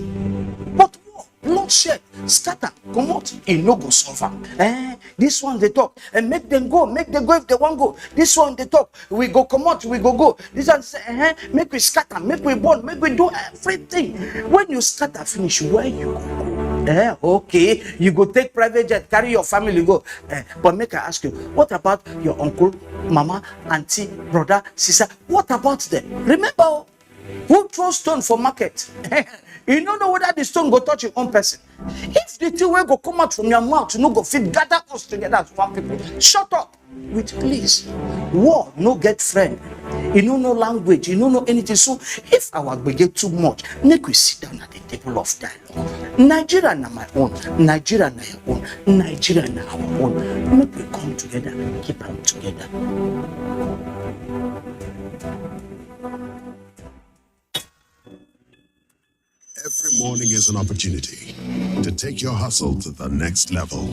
But what? Not shed, scatter, comot, e no go solve am. This one they talk, and make them go if they want go. This one they talk, we go comot, we go. This one say, make we scatter, make we burn, make we do everything. When you scatter finish, where you go? Okay, you go take private jet, carry your family go. But make I ask you, what about your uncle, mama, auntie, brother, sister? What about them? Remember, who throws stone for market? You don't know whether the stone go touch your own person. If the two will go come out from your mouth, you no go fit gather us together as one people. Shut up with please. War no get friend. You know no language. You know anything. So if our we get too much, make we sit down at the table of dialogue. Nigeria na my own. Nigeria na your own. Nigeria na our own. Make we come together and keep them together. Every morning is an opportunity to take your hustle to the next level.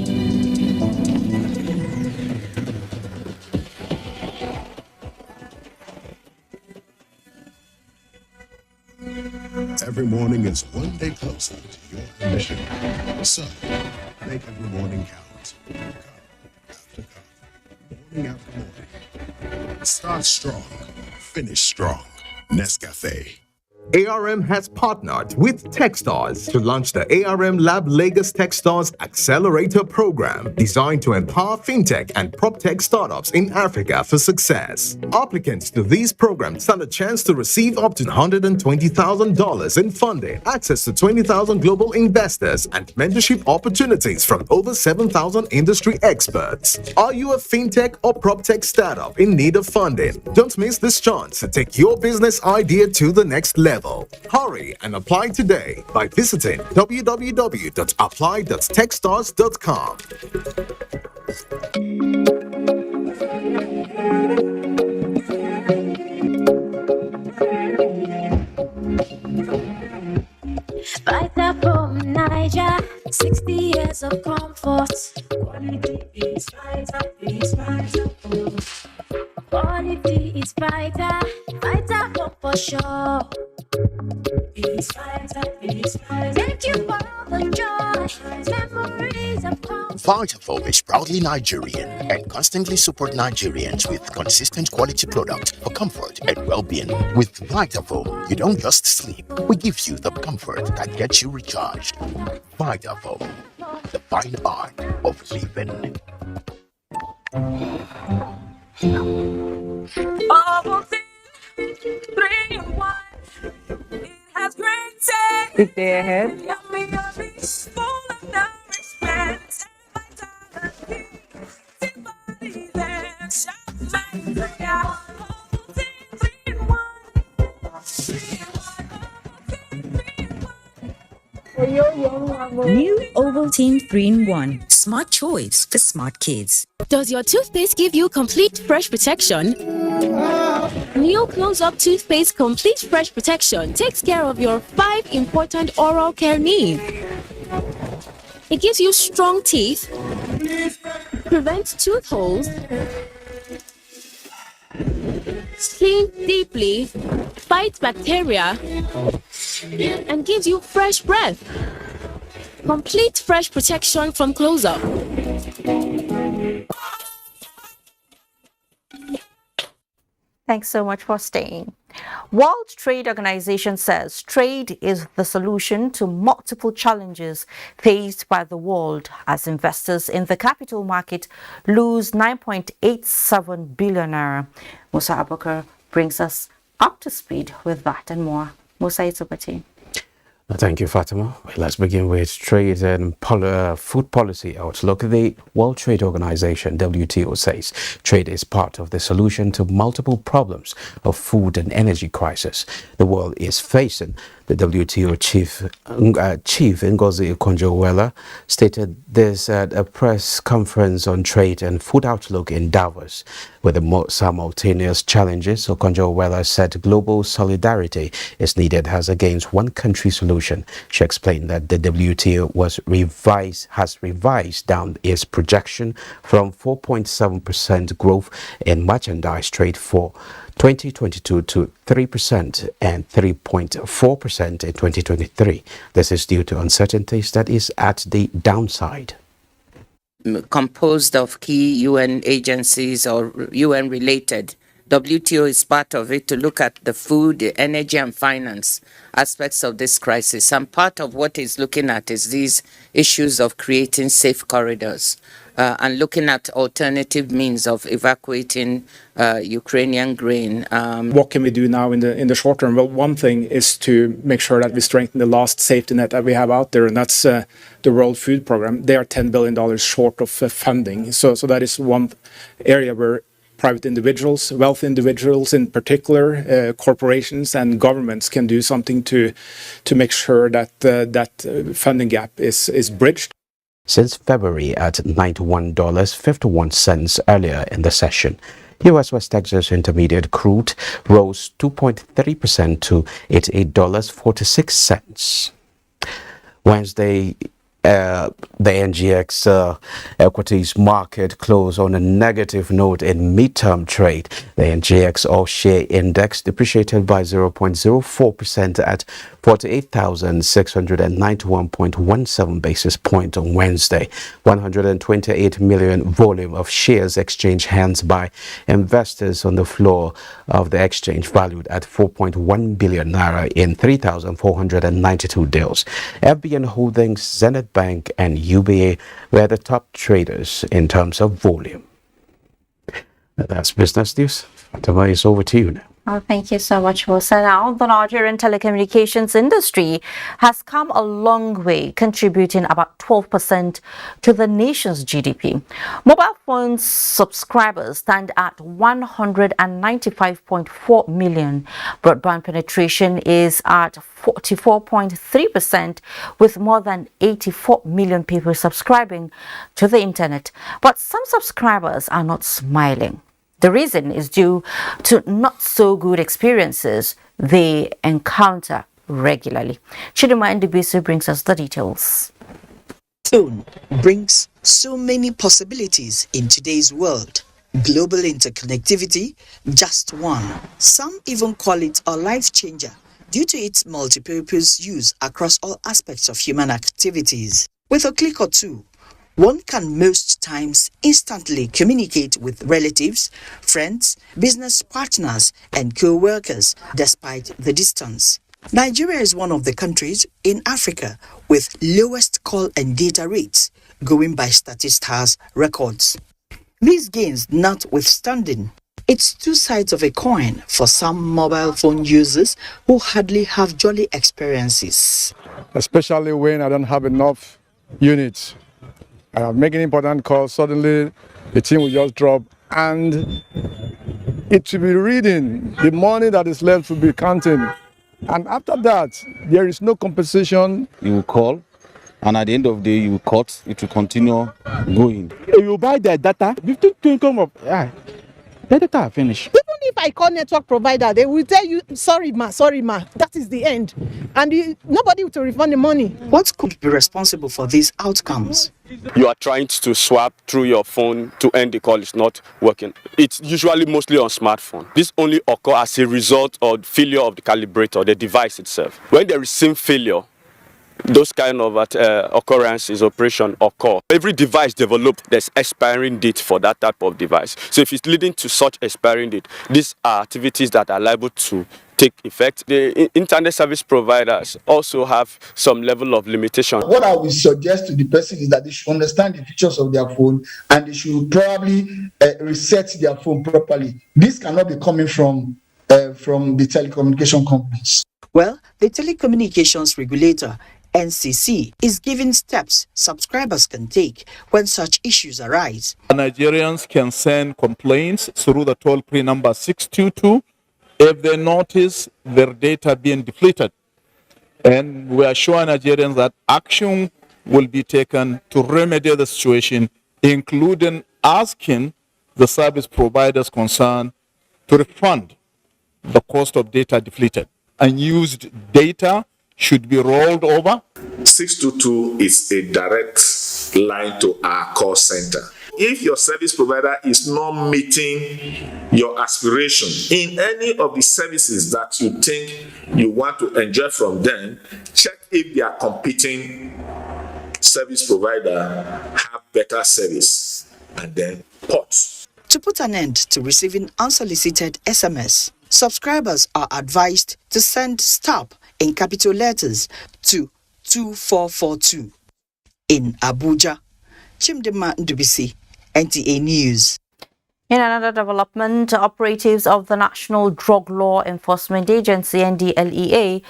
Every morning is one day closer to your mission. So, make every morning count. Start strong, finish strong. Nescafe. ARM has partnered with Techstars to launch the ARM Lab Lagos Techstars Accelerator Program, designed to empower fintech and proptech startups in Africa for success. Applicants to these programs stand a chance to receive up to $120,000 in funding, access to 20,000 global investors, and mentorship opportunities from over 7,000 industry experts. Are you a fintech or proptech startup in need of funding? Don't miss this chance to take your business idea to the next level. Hurry and apply today by visiting www.apply.techstars.com. Fighter from Niger, 60 years of comfort. Quality is fighter, Quality is fighter, fighter for sure. Thank you for all the joy, memories of comfort. Vitafoam is proudly Nigerian and constantly support Nigerians with consistent quality product for comfort and well-being. With Vitafoam, you don't just sleep. We give you the comfort that gets you recharged. Vitafoam, the fine art of living. Has great taste. Big day ahead. Yummy, yummy, full of nourishment. New Ovaltine 3-in-1. Smart choice for smart kids. Does your toothpaste give you complete fresh protection? New Close-Up Toothpaste Complete Fresh Protection takes care of your 5 important oral care needs. It gives you strong teeth, prevents tooth holes, cleans deeply, fights bacteria, and gives you fresh breath. Complete fresh protection from Close-Up. Thanks so much for staying. World Trade Organization says trade is the solution to multiple challenges faced by the world as investors in the capital market lose 9.87 billion naira. Musa Abubakar brings us up to speed with that and more. Musa, it's over to you. Thank you, Fatima. Let's begin with trade and food policy outlook. The World Trade Organization, WTO, says trade is part of the solution to multiple problems of food and energy crisis the world is facing. The WTO chief Ngozi Okonjo-Iweala stated this at a press conference on trade and food outlook in Davos. With the simultaneous challenges, Okonjo-Iweala said global solidarity is needed as against one country solution. She explained that the WTO has revised down its projection from 4.7% growth in merchandise trade for 2022 to 3% and 3.4% in 2023. This is due to uncertainties that is at the downside. Composed of key UN agencies or UN related. WTO is part of it to look at the food, the energy and finance aspects of this crisis. And part of what it's looking at is these issues of creating safe corridors and looking at alternative means of evacuating Ukrainian grain. What can we do now in the short term? Well, one thing is to make sure that we strengthen the last safety net that we have out there, and that's the World Food Program. They are $10 billion short of funding. So that is one area where private individuals, wealthy individuals in particular, corporations and governments can do something to make sure that that funding gap is bridged. Since February at $91.51 earlier in the session, U.S. West Texas Intermediate crude rose 2.3% to $88.46. Wednesday, The NGX equities market closed on a negative note in midterm trade. The NGX all-share index depreciated by 0.04% at 48,691.17 basis points on Wednesday. 128 million volume of shares exchanged hands by investors on the floor of the exchange, valued at 4.1 billion naira in 3,492 deals. FBN Holdings, Zenith Bank and UBA were the top traders in terms of volume. That's business news. Fatima, it's over to you now. Oh, thank you so much, Musa. Now, the Nigerian telecommunications industry has come a long way, contributing about 12% to the nation's GDP. Mobile phone subscribers stand at 195.4 million. Broadband penetration is at 44.3%, with more than 84 million people subscribing to the internet. But some subscribers are not smiling. The reason is due to not so good experiences they encounter regularly. Chidima NDDC brings us the details. Phone brings so many possibilities in today's world. Global interconnectivity, just one. Some even call it a life changer due to its multi-purpose use across all aspects of human activities. With a click or two, one can most times instantly communicate with relatives, friends, business partners, and co-workers despite the distance. Nigeria is one of the countries in Africa with lowest call and data rates, going by Statista's records. These gains notwithstanding, it's two sides of a coin for some mobile phone users who hardly have jolly experiences. Especially when I don't have enough units. I'm making important calls, suddenly the team will just drop and it should be reading. The money that is left will be counting. And after that, there is no compensation. You will call, and at the end of the day, you will cut, it will continue going. You buy the data, 15 come up. Yeah, the data are finished. Even if I call network provider, they will tell you, sorry ma, that is the end. And nobody will refund the money. What could be responsible for these outcomes? You are trying to swap through your phone to end the call, it's not working. It's usually mostly on smartphone. This only occurs as a result of failure of the calibrator, the device itself. When there is SIM failure, those kind of occurrences, operation occur. Every device developed, there's expiring date for that type of device. So if it's leading to such expiring date, these are activities that are liable to take effect. The internet service providers also have some level of limitation. What I would suggest to the person is that they should understand the features of their phone and they should probably reset their phone properly. This cannot be coming from the telecommunication companies. Well, the telecommunications regulator, NCC, is giving steps subscribers can take when such issues arise. Nigerians can send complaints through the toll-free number 622 if they notice their data being depleted. And we assure Nigerians that action will be taken to remedy the situation, including asking the service providers concerned to refund the cost of data depleted. Unused data should be rolled over. 622 is a direct line to our call center. If your service provider is not meeting your aspiration in any of the services that you think you want to enjoy from them, check if their competing service provider have better service and then port. To put an end to receiving unsolicited SMS, subscribers are advised to send STOP in capital letters to 2442. In Abuja, Chimdema Ndubisi, NTA News. In another development, operatives of the National Drug Law Enforcement Agency, NDLEA,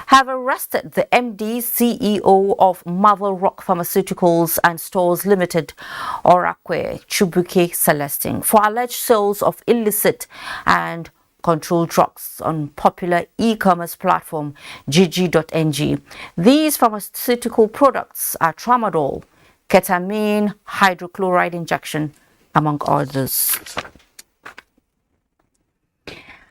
have arrested the MD CEO of Marvel Rock Pharmaceuticals and Stores Limited, Orakwe Chubuke Celestine, for alleged sales of illicit and controlled drugs on popular e-commerce platform gg.ng. These pharmaceutical products are tramadol, ketamine, hydrochloride injection, among others.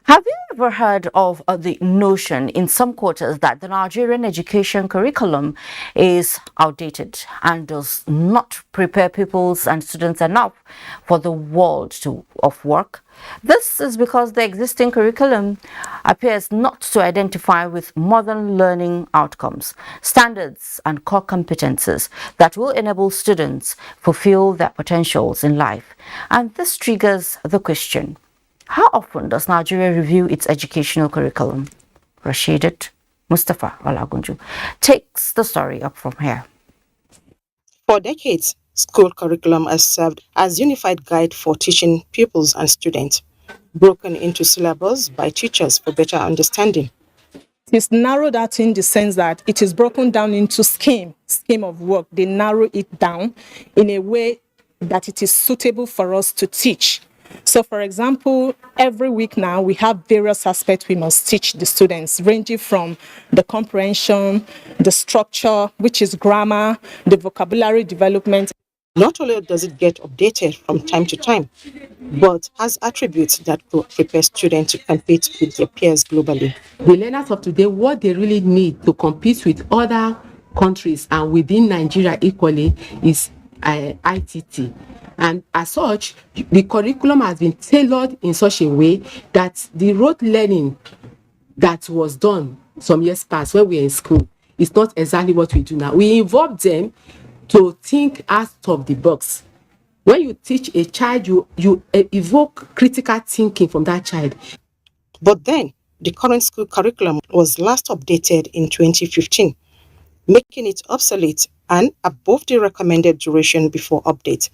Have you ever heard of the notion in some quarters that the Nigerian education curriculum is outdated and does not prepare pupils and students enough for the world of work? This is because the existing curriculum appears not to identify with modern learning outcomes, standards and core competences that will enable students fulfill their potentials in life. And this triggers the question, how often does Nigeria review its educational curriculum? Rashidat Mustafa Olagunju takes the story up from here. For decades, school curriculum has served as unified guide for teaching pupils and students, broken into syllables by teachers for better understanding. It's narrowed out in the sense that it is broken down into scheme of work. They narrow it down in a way that it is suitable for us to teach. So, for example, every week now we have various aspects we must teach the students, ranging from the comprehension, the structure, which is grammar, the vocabulary development. Not only does it get updated from time to time, but has attributes that could prepare students to compete with their peers globally. The learners of today, what they really need to compete with other countries and within Nigeria equally is ITT. And as such, the curriculum has been tailored in such a way that the rote learning that was done some years past when we were in school is not exactly what we do now. We involve them to think out of the box. When you teach a child, you evoke critical thinking from that child. But then, the current school curriculum was last updated in 2015, making it obsolete and above the recommended duration before update,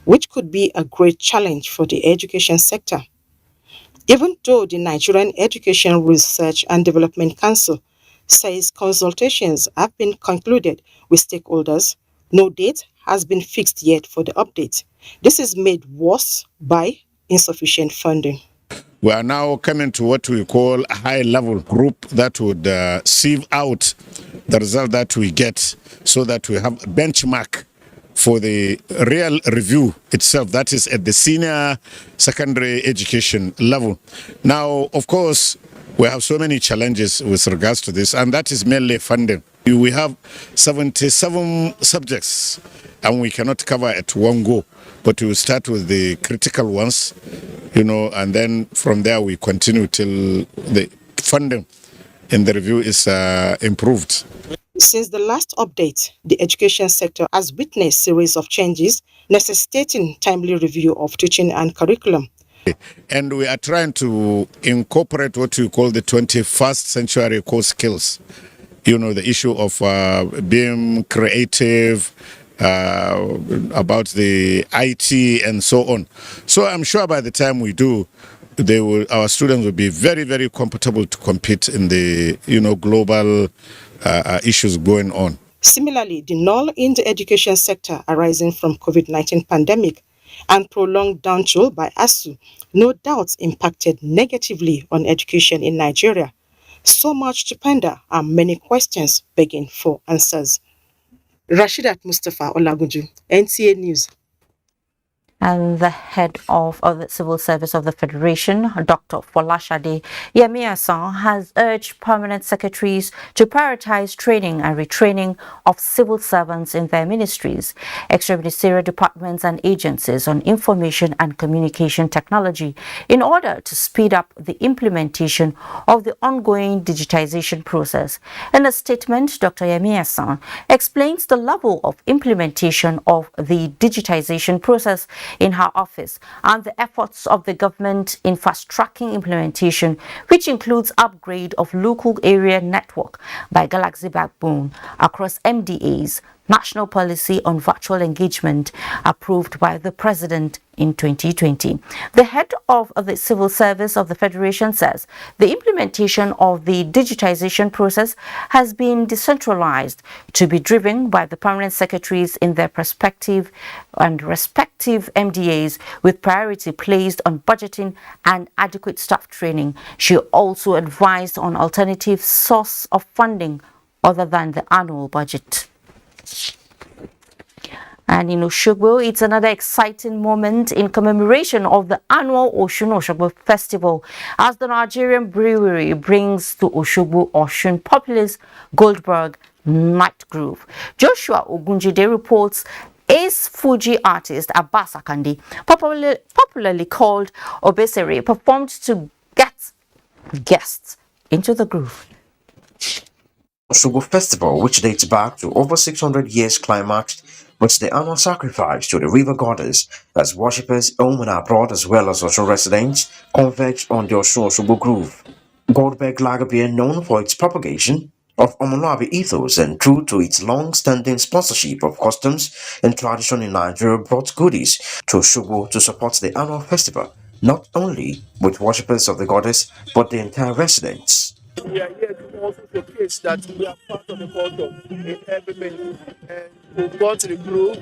which could be a great challenge for the education sector. Even though the Nigerian Education Research and Development Council says consultations have been concluded with stakeholders, no date has been fixed yet for the update. This is made worse by insufficient funding. We are now coming to what we call a high-level group that would sieve out the result that we get so that we have a benchmark for the real review itself, that is at the senior secondary education level. Now, of course, we have so many challenges with regards to this, and that is mainly funding. We have 77 subjects, and we cannot cover at one go, but we will start with the critical ones, and then from there we continue till the funding in the review is improved. Since the last update, the education sector has witnessed a series of changes necessitating timely review of teaching and curriculum. And we are trying to incorporate what we call the 21st century core skills. The issue of being creative, about the IT and so on. So I'm sure by the time we do, our students will be very, very comfortable to compete in the global issues going on. Similarly, the null in the education sector arising from COVID-19 pandemic and prolonged downturn by ASU no doubt impacted negatively on education in Nigeria. So much to ponder and many questions begging for answers. Rashidat Mustafa Olagunju, NTA News. And the head of the Civil Service of the Federation, Dr. Folashade Yemiasan, has urged permanent secretaries to prioritize training and retraining of civil servants in their ministries, extra-ministerial departments and agencies on information and communication technology in order to speed up the implementation of the ongoing digitization process. In a statement, Dr. Yemiasan explains the level of implementation of the digitization process in her office and the efforts of the government in fast-tracking implementation, which includes upgrade of local area network by Galaxy Backbone across MDAs, National Policy on Virtual Engagement, approved by the President in 2020. The head of the Civil Service of the Federation says the implementation of the digitization process has been decentralized to be driven by the permanent secretaries in their respective MDAs, with priority placed on budgeting and adequate staff training. She also advised on alternative source of funding other than the annual budget. And in Osogbo, it's another exciting moment in commemoration of the annual Osun Osogbo festival as the Nigerian brewery brings to Osogbo Osun populous Goldberg Night Groove. Joshua Ogunjide reports Ace Fuji artist Abbas Akande, popularly called Obesere, performed to get guests into the groove. Osogbo Festival, which dates back to over 600 years, climaxed with the annual sacrifice to the river goddess as worshippers home and abroad as well as Osun residents converged on the Osun Osogbo Groove. Goldberg lager beer, known for its propagation of Omoluabi ethos and true to its long-standing sponsorship of customs and tradition in Nigeria, brought goodies to Osogbo to support the annual festival, not only with worshippers of the goddess but the entire residents. We are here to also showcase that we are part of the culture in everything. And we've gone to the group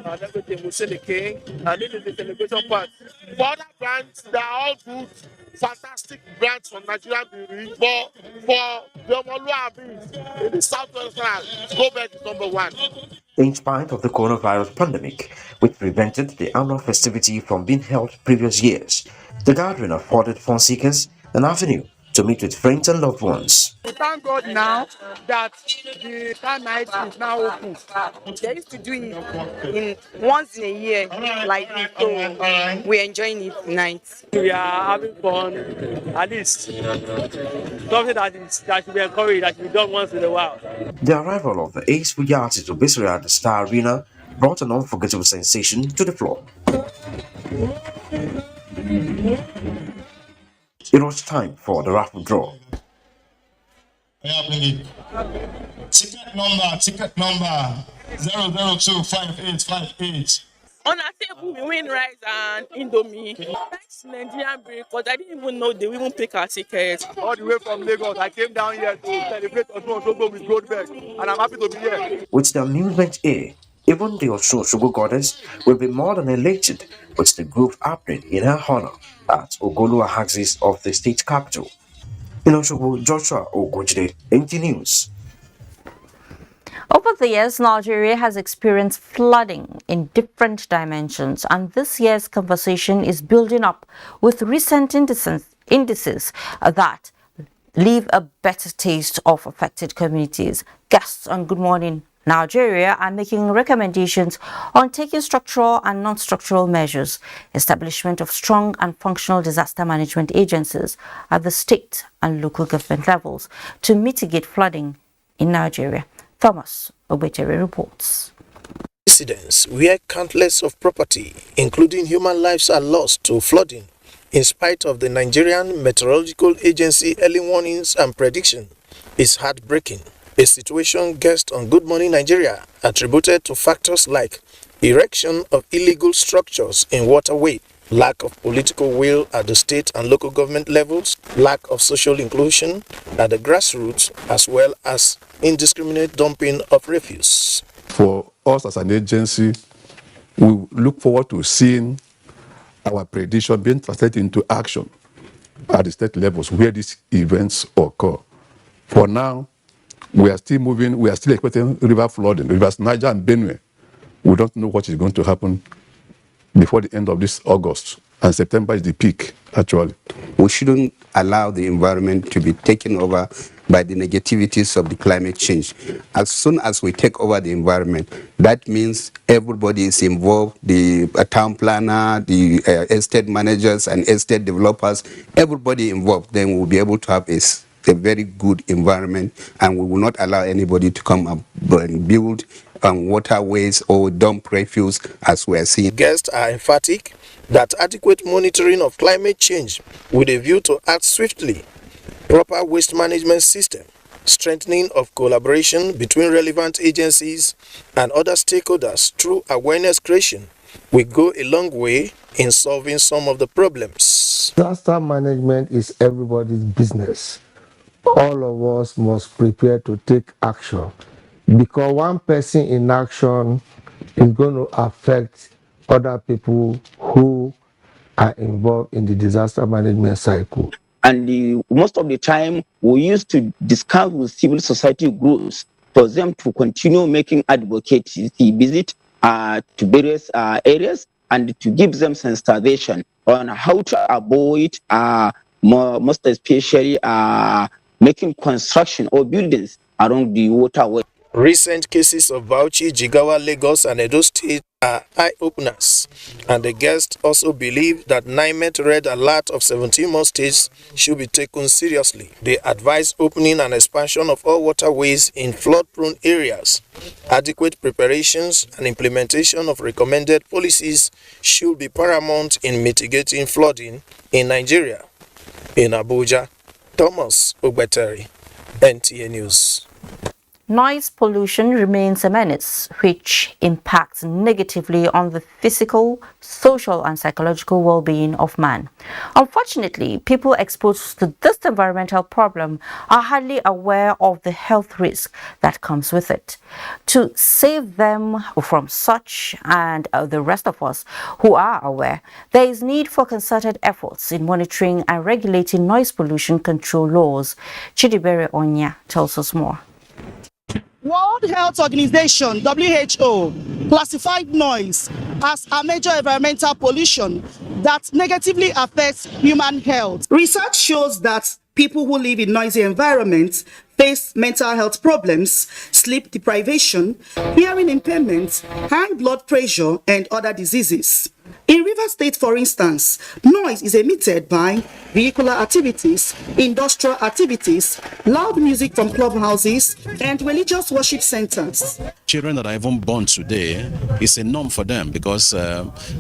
and everything. We see the king, and this is the celebration part. For other brands, they are all good, fantastic brands from Nigerian brewery. But for the Omoluabis in the southwest, Goldberg is number one. In spite of the coronavirus pandemic, which prevented the annual festivity from being held previous years, the gathering afforded fun seekers an avenue to meet with friends and loved ones. We thank God now that the car night is now open. They used to do it once in a year, like this, so we're enjoying it tonight. We are having fun, at least something that should be encouraged, that should be done once in a while. The arrival of the Ace Fuji artist Obesere at the Star Arena brought an unforgettable sensation to the floor. It was time for the raffle draw. Ticket number 0025858. On our table, we win rice and Indomie. Thanks to Nigerian break, because I didn't even know they even pick our tickets. All the way from Lagos, I came down here to celebrate Osun Osogbo with Goldberg, and I'm happy to be here. With the amusement here, even the Osun Osogbo goddess will be more than elated with the groove happening in her honor at Ogoluwa axis of the state capital. In Osogbo, Joshua Ogunjide, NTA News. Over the years, Nigeria has experienced flooding in different dimensions, and this year's conversation is building up with recent indices that leave a better taste of affected communities. Guests on Good Morning Nigeria are making recommendations on taking structural and non-structural measures, establishment of strong and functional disaster management agencies at the state and local government levels to mitigate flooding in Nigeria. Thomas Obetere reports. Incidents where countless of property, including human lives, are lost to flooding, in spite of the Nigerian Meteorological Agency early warnings and prediction, is heartbreaking. A situation guest on Good Morning Nigeria attributed to factors like erection of illegal structures in waterway, lack of political will at the state and local government levels, lack of social inclusion at the grassroots, as well as indiscriminate dumping of refuse. For us as an agency, we look forward to seeing our prediction being translated into action at the state levels where these events occur. For now, we are still moving, we are still expecting river flooding, rivers Niger and Benue. We don't know what is going to happen before the end of this August, and September is the peak, actually. We shouldn't allow the environment to be taken over by the negativities of the climate change. As soon as we take over the environment, that means everybody is involved, the town planner, the estate managers and estate developers, everybody involved, then we'll be able to have a very good environment, and we will not allow anybody to come up and build waterways or dump refuse as we are seeing. Guests are emphatic that adequate monitoring of climate change with a view to act swiftly, proper waste management system, strengthening of collaboration between relevant agencies and other stakeholders through awareness creation will go a long way in solving some of the problems. Disaster management is everybody's business. All of us must prepare to take action, because one person in action is going to affect other people who are involved in the disaster management cycle. And most of the time, we used to discuss with civil society groups for them to continue making advocacy visit to various areas and to give them sensitization on how to avoid most especially making construction or buildings along the waterway. Recent cases of Bauchi, Jigawa, Lagos, and Edo State are eye-openers, and the guests also believe that NIMET red alert of 17 more states should be taken seriously. They advise opening and expansion of all waterways in flood-prone areas. Adequate preparations and implementation of recommended policies should be paramount in mitigating flooding in Nigeria. In Abuja, Thomas Ogbateri, NTA News. Noise pollution remains a menace which impacts negatively on the physical, social and psychological well-being of man. Unfortunately, people exposed to this environmental problem are hardly aware of the health risk that comes with it. To save them from such and the rest of us who are aware, there is need for concerted efforts in monitoring and regulating noise pollution control laws. Chidibere Onya tells us more. World Health Organization, WHO, classified noise as a major environmental pollution that negatively affects human health. Research shows that people who live in noisy environments face mental health problems, sleep deprivation, hearing impairment, high blood pressure, and other diseases. In Rivers State, for instance, noise is emitted by vehicular activities, industrial activities, loud music from clubhouses, and religious worship centers. Children that are even born today, it's a norm for them because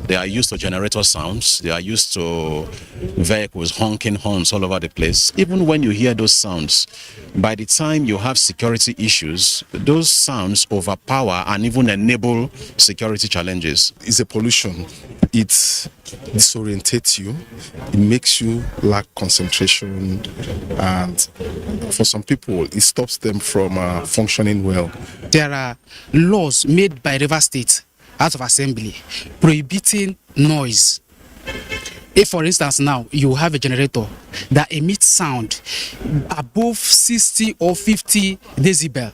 they are used to generator sounds, they are used to vehicles honking horns all over the place. Even when you hear those sounds, by the time you have security issues, those sounds overpower and even enable security challenges. It's a pollution. It disorientates you, it makes you lack concentration, and for some people it stops them from functioning well. There are laws made by River State House of Assembly prohibiting noise. If, for instance, now you have a generator that emits sound above 60 or 50 decibel,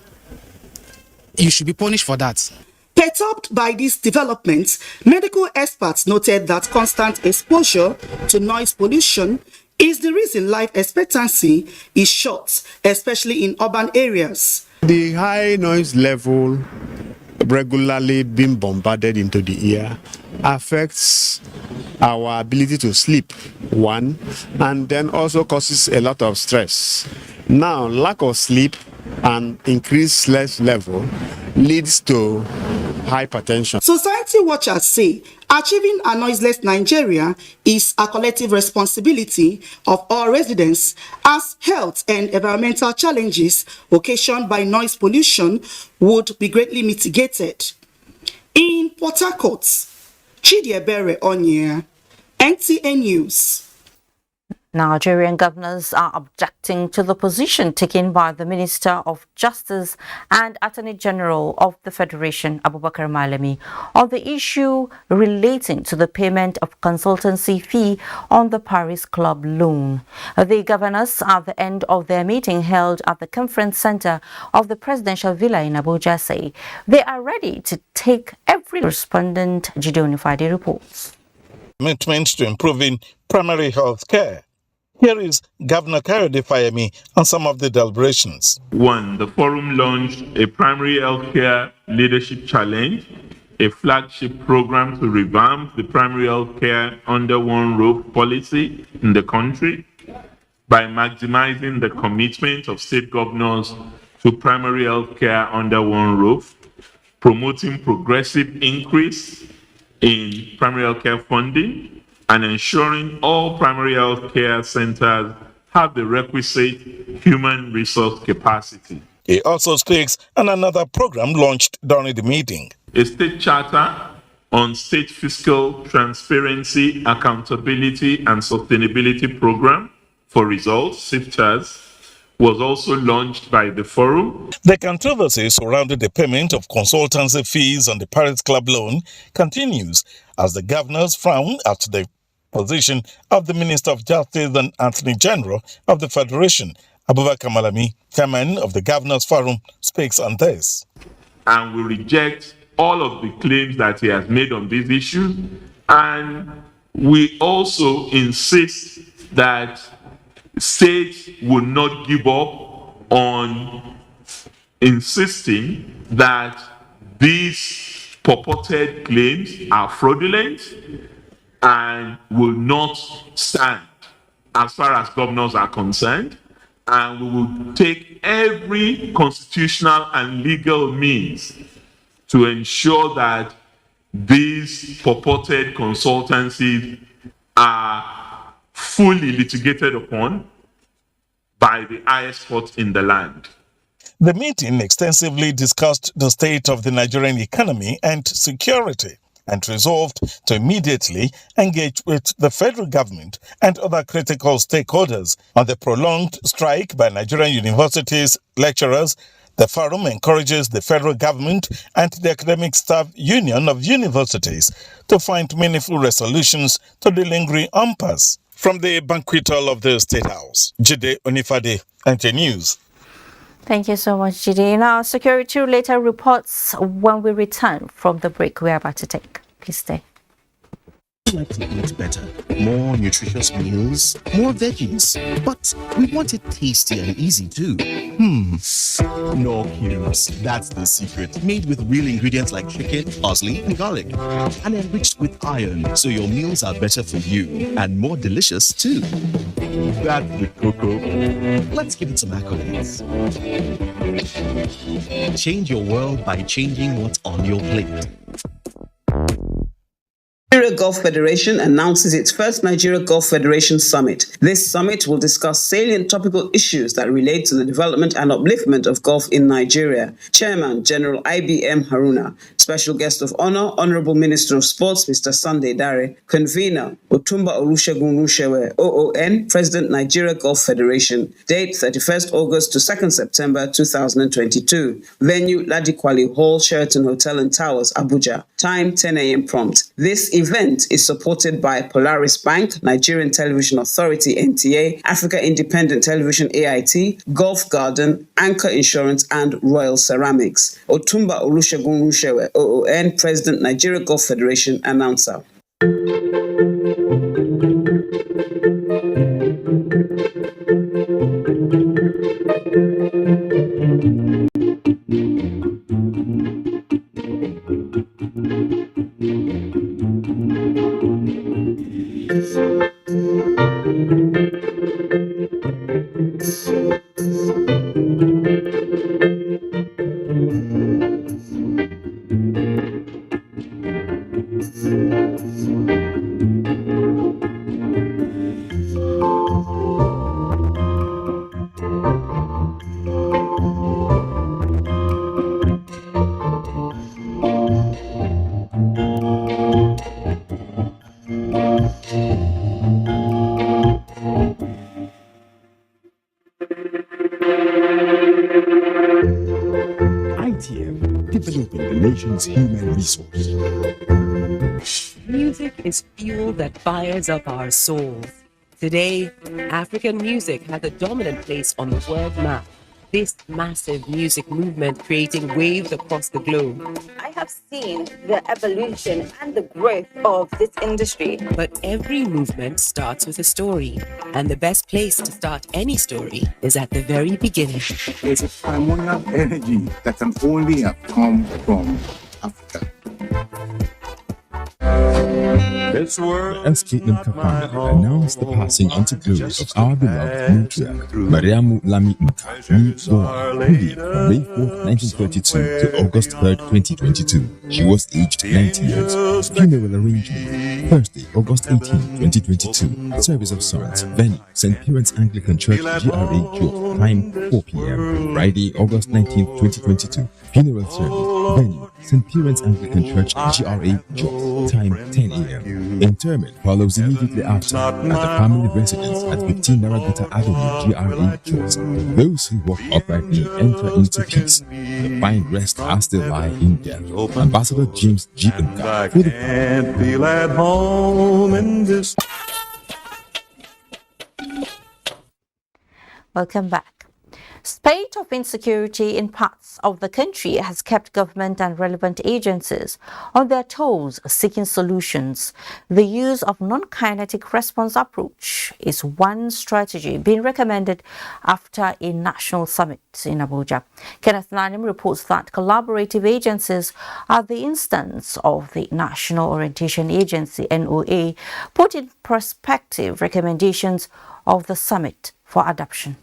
you should be punished for that. Perturbed by these developments, medical experts noted that constant exposure to noise pollution is the reason life expectancy is short, especially in urban areas. The high noise level regularly being bombarded into the ear affects our ability to sleep, one, and then also causes a lot of stress. Now, lack of sleep and increased stress level leads to hypertension. Society watchers say achieving a noiseless Nigeria is a collective responsibility of all residents, as health and environmental challenges occasioned by noise pollution would be greatly mitigated. In Port Harcourt, Chidiebere Onye, NTA News. Nigerian governors are objecting to the position taken by the Minister of Justice and Attorney General of the Federation, Abubakar Malami, on the issue relating to the payment of consultancy fee on the Paris Club loan. The governors, at the end of their meeting held at the conference center of the Presidential Villa in Abuja, say they are ready to take every respondent. Gideon Ifeadi reports. Commitment to improving primary health care. Here is Governor Kayode Fayemi on some of the deliberations. 1. The forum launched a primary healthcare leadership challenge, a flagship program to revamp the primary healthcare under one roof policy in the country by maximizing the commitment of state governors to primary healthcare under one roof, promoting progressive increase in primary healthcare funding, and ensuring all primary health care centers have the requisite human resource capacity. He also speaks on another program launched during the meeting. A state charter on state fiscal transparency, accountability, and sustainability program for results, SIFTAS, was also launched by the forum. The controversy surrounding the payment of consultancy fees on the Paris Club loan continues as the governors frown at the position of the Minister of Justice and Attorney General of the Federation. Abubakar Malami, chairman of the Governors Forum, speaks on this. And we reject all of the claims that he has made on these issues. And we also insist that states will not give up on insisting that these purported claims are fraudulent and will not stand as far as governors are concerned. And we will take every constitutional and legal means to ensure that these purported consultancies are fully litigated upon by the highest court in the land. The meeting extensively discussed the state of the Nigerian economy and security, and resolved to immediately engage with the federal government and other critical stakeholders on the prolonged strike by Nigerian universities lecturers. The forum encourages the federal government and the academic staff union of universities to find meaningful resolutions to the lingering impasse. From the banquet hall of the State House, Jide Onifade, NTA News. Thank you so much, Jide. Now, security-related reports when we return from the break we are about to take. Please stay. Like to eat better, more nutritious meals, more veggies, but we want it tasty and easy too. No cubes, that's the secret. Made with real ingredients like chicken, parsley, and garlic, and enriched with iron, so your meals are better for you and more delicious too. That's the cocoa. Let's give it some accolades. Change your world by changing what's on your plate. Nigeria Gulf Federation announces its first Nigeria Gulf Federation Summit. This summit will discuss salient topical issues that relate to the development and upliftment of Gulf in Nigeria. Chairman General IBM Haruna, Special Guest of Honor, Honorable Minister of Sports, Mr. Sunday Dare, Convener Otumba Olusegun Rushewe, OON, President Nigeria Gulf Federation. Date 31st August to 2nd September 2022. Venue Ladikwali Hall, Sheraton Hotel and Towers, Abuja. Time 10 a.m. prompt. This event is supported by Polaris Bank, Nigerian Television Authority NTA, Africa Independent Television AIT, Gulf Garden, Anchor Insurance, and Royal Ceramics. Otumba Olusegun Rushewe, OON, President Nigeria Gulf Federation, announcer. Developing the nation's human resource. Music is fuel that fires up our souls. Today, African music has a dominant place on the world map. This massive music movement creating waves across the globe. I have seen the evolution and the growth of this industry. But every movement starts with a story. And the best place to start any story is at the very beginning. There's a primordial energy that can only have come from Africa. The SKM Kafan announced the passing into glory of our beloved matriarch, Mariamu Lami Mka, born May 4th, 1932 to August 3rd, 2022. She was aged 90 years. Funeral arrangement: Thursday, August 18, 2022. Service of Sons. Venue: St. Piran's Anglican Church, GRA, Jot. Time 4 p.m. Friday, August 19, 2022. Funeral service. Venue: St. Piran's Anglican Church, GRA, Jot. Time 10 a.m. Interment follows immediately after at the family residence at 15 Naragata Avenue, GRA, Jot. Those who walk uprightly enter into peace. The find rest as they lie in death. Ambassador James G. Nka for the can't feel at home in this. Welcome back. Spate of insecurity in parts of the country has kept government and relevant agencies on their toes seeking solutions. The use of non-kinetic response approach is one strategy being recommended after a national summit in Abuja. Kenneth Nanim reports that collaborative agencies are the instance of the National Orientation Agency (NOA) put in perspective recommendations of the summit for adoption.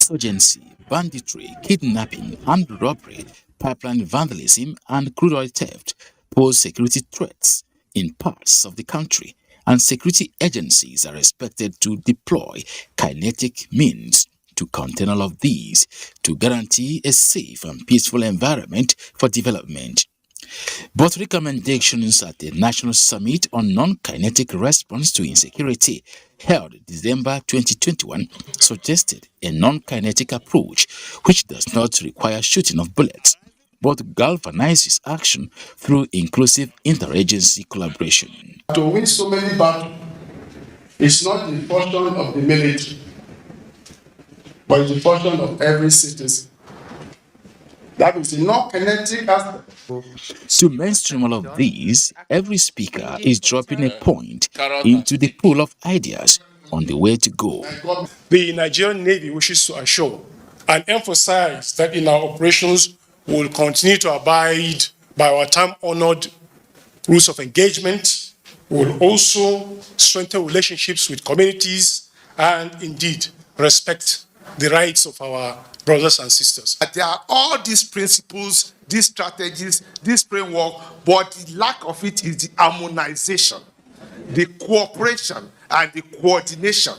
Insurgency, banditry, kidnapping, armed robbery, pipeline vandalism, and crude oil theft pose security threats in parts of the country, and security agencies are expected to deploy kinetic means to contain all of these to guarantee a safe and peaceful environment for development. Both recommendations at the National Summit on Non-Kinetic Response to Insecurity held December 2021 suggested a non-kinetic approach which does not require shooting of bullets, but galvanizes action through inclusive interagency collaboration. To win so many battles is not the function of the military, but it's the function of every citizen. That is the non-kinetic aspect. To mainstream all of these, every speaker is dropping a point into the pool of ideas on the way to go. The Nigerian Navy wishes to assure and emphasize that in our operations we will continue to abide by our time-honored rules of engagement. We will also strengthen relationships with communities and indeed respect the rights of our brothers and sisters. There are all these principles, these strategies, this framework, but the lack of it is the harmonization, the cooperation, and the coordination.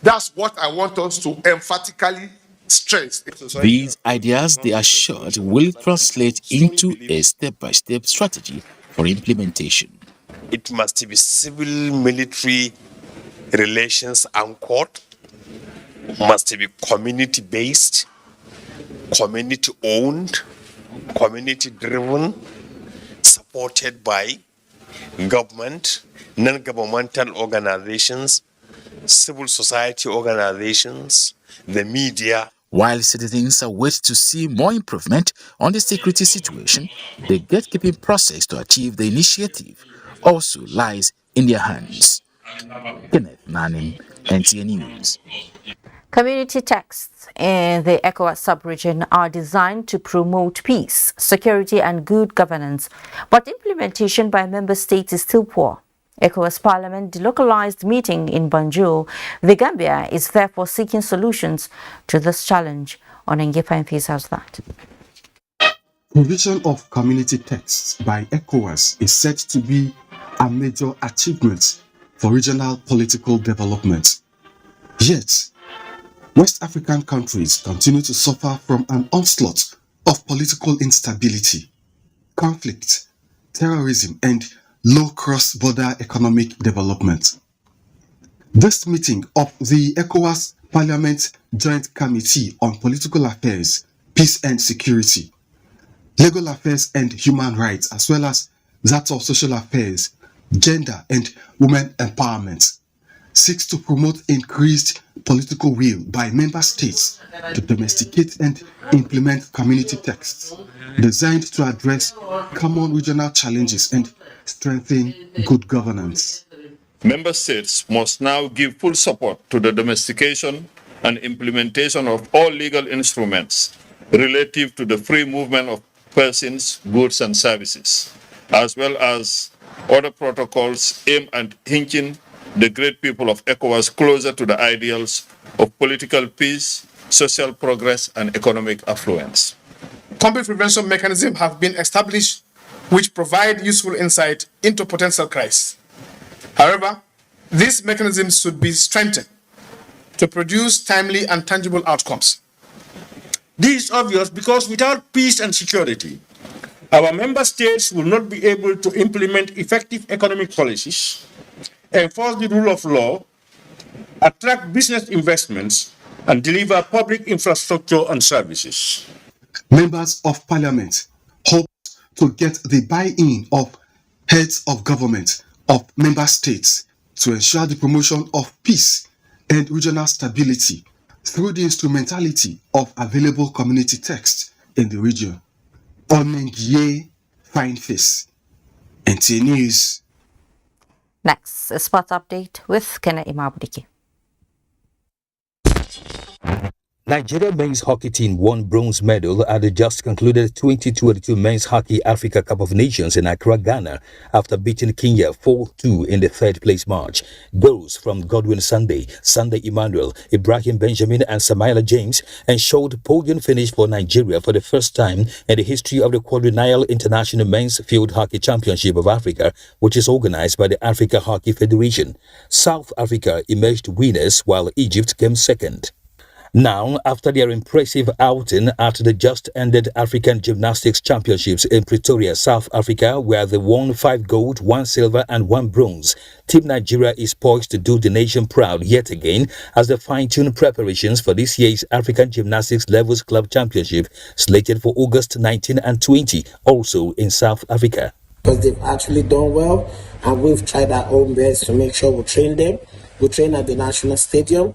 That's what I want us to emphatically stress. These ideas, they are sure, will translate into a step-by-step strategy for implementation. It must be civil-military relations anchored, must be community-based, community-owned, community-driven, supported by government, non-governmental organizations, civil society organizations, the media. While citizens await to see more improvement on the security situation, the gatekeeping process to achieve the initiative also lies in their hands. Kenneth Nanim, NTA News. Community texts in the ECOWAS sub-region are designed to promote peace, security and good governance, but implementation by member states is still poor. ECOWAS Parliament delocalized meeting in Banjul. The Gambia is therefore seeking solutions to this challenge. On Ngepa MPs has that. Provision of community texts by ECOWAS is said to be a major achievement for regional political development. Yet, West African countries continue to suffer from an onslaught of political instability, conflict, terrorism, and low cross-border economic development. This meeting of the ECOWAS Parliament Joint Committee on Political Affairs, Peace and Security, Legal Affairs and Human Rights, as well as that of Social Affairs, Gender and Women Empowerment, seeks to promote increased political will by member states to domesticate and implement community texts designed to address common regional challenges and strengthen good governance. Member states must now give full support to the domestication and implementation of all legal instruments relative to the free movement of persons, goods, and services, as well as other protocols aimed at hinking the great people of ECOWAS closer to the ideals of political peace, social progress, and economic affluence. Conflict prevention mechanisms have been established which provide useful insight into potential crises. However, these mechanisms should be strengthened to produce timely and tangible outcomes. This is obvious because without peace and security, our member states will not be able to implement effective economic policies, enforce the rule of law, attract business investments, and deliver public infrastructure and services. Members of Parliament hope to get the buy-in of heads of government of member states to ensure the promotion of peace and regional stability through the instrumentality of available community texts in the region. Onengie Fine Face. NTA News. Next, a sports update with Kenneth Imabudiki. Nigeria men's hockey team won bronze medal at the just concluded 2022 Men's Hockey Africa Cup of Nations in Accra, Ghana, after beating Kenya 4-2 in the third-place match. Goals from Godwin Sunday Emmanuel, Ibrahim Benjamin and Samaila James ensured podium finish for Nigeria for the first time in the history of the quadrennial International Men's Field Hockey Championship of Africa, which is organized by the Africa Hockey Federation. South Africa emerged winners while Egypt came second. Now, after their impressive outing at the just-ended African Gymnastics Championships in Pretoria, South Africa, where they won 5 gold, 1 silver and 1 bronze, Team Nigeria is poised to do the nation proud yet again as they fine-tune preparations for this year's African Gymnastics Levels Club Championship, slated for August 19 and 20, also in South Africa. Because they've actually done well, and we've tried our own best to make sure we train them. We train at the National Stadium.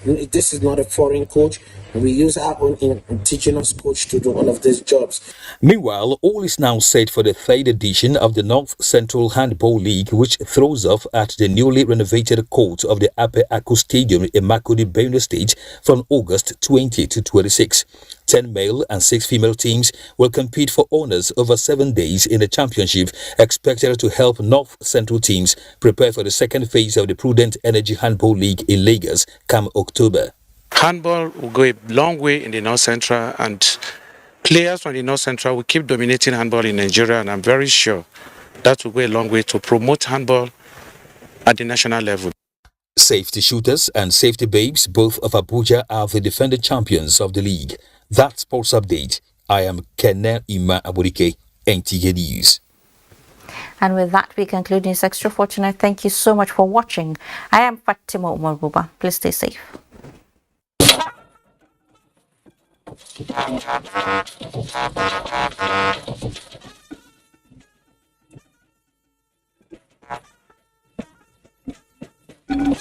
This is not a foreign coach. We use our own indigenous coach to do all of these jobs. Meanwhile, all is now set for the 3rd edition of the North Central Handball League, which throws off at the newly renovated court of the Ape Aku Stadium in Makurdi, Borno State from August 20 to 26. 10 male and 6 female teams will compete for honors over 7 days in the championship, expected to help North Central teams prepare for the second phase of the Prudent Energy Handball League in Lagos come October. Handball will go a long way in the North Central, and players from the North Central will keep dominating handball in Nigeria, and I'm very sure that will go a long way to promote handball at the national level. Safety shooters and safety babes, both of Abuja, are the defending champions of the league. That sports update. I am Kenneth Imabudiki, NTA News. And with that, we conclude News Extra for tonight. Thank you so much for watching. I am Fatima Umaruba. Please stay safe.